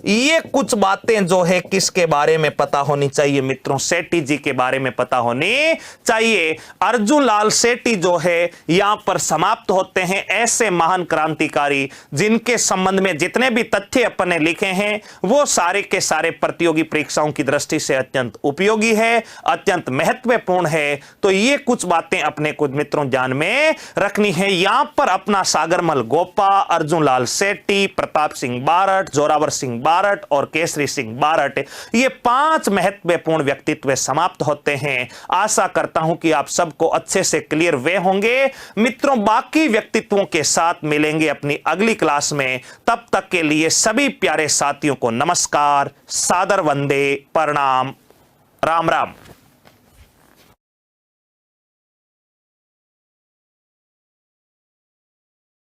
ये कुछ बातें जो है किसके बारे में पता होनी चाहिए मित्रों? सेठी जी के बारे में पता होनी चाहिए। अर्जुन लाल सेठी जो है यहां पर समाप्त होते हैं ऐसे महान क्रांतिकारी जिनके संबंध में जितने भी तथ्य अपन ने लिखे हैं वो सारे के सारे प्रतियोगी परीक्षाओं की दृष्टि से अत्यंत उपयोगी है, अत्यंत महत्वपूर्ण है। तो ये कुछ बातें अपने को मित्रों ध्यान में रखनी है। यहां पर अपना सागरमल गोपा, अर्जुन लाल सेठी, प्रताप सिंह बारट, जोरावर सिंह बारट और केसरी सिंह बारट, ये 5 महत्वपूर्ण व्यक्तित्व समाप्त होते हैं। आशा करता हूं कि आप सबको अच्छे से क्लियर वे होंगे मित्रों। बाकी व्यक्तित्वों के साथ मिलेंगे अपनी अगली क्लास में। तब तक के लिए सभी प्यारे साथियों को नमस्कार, सादर वंदे, प्रणाम, राम राम।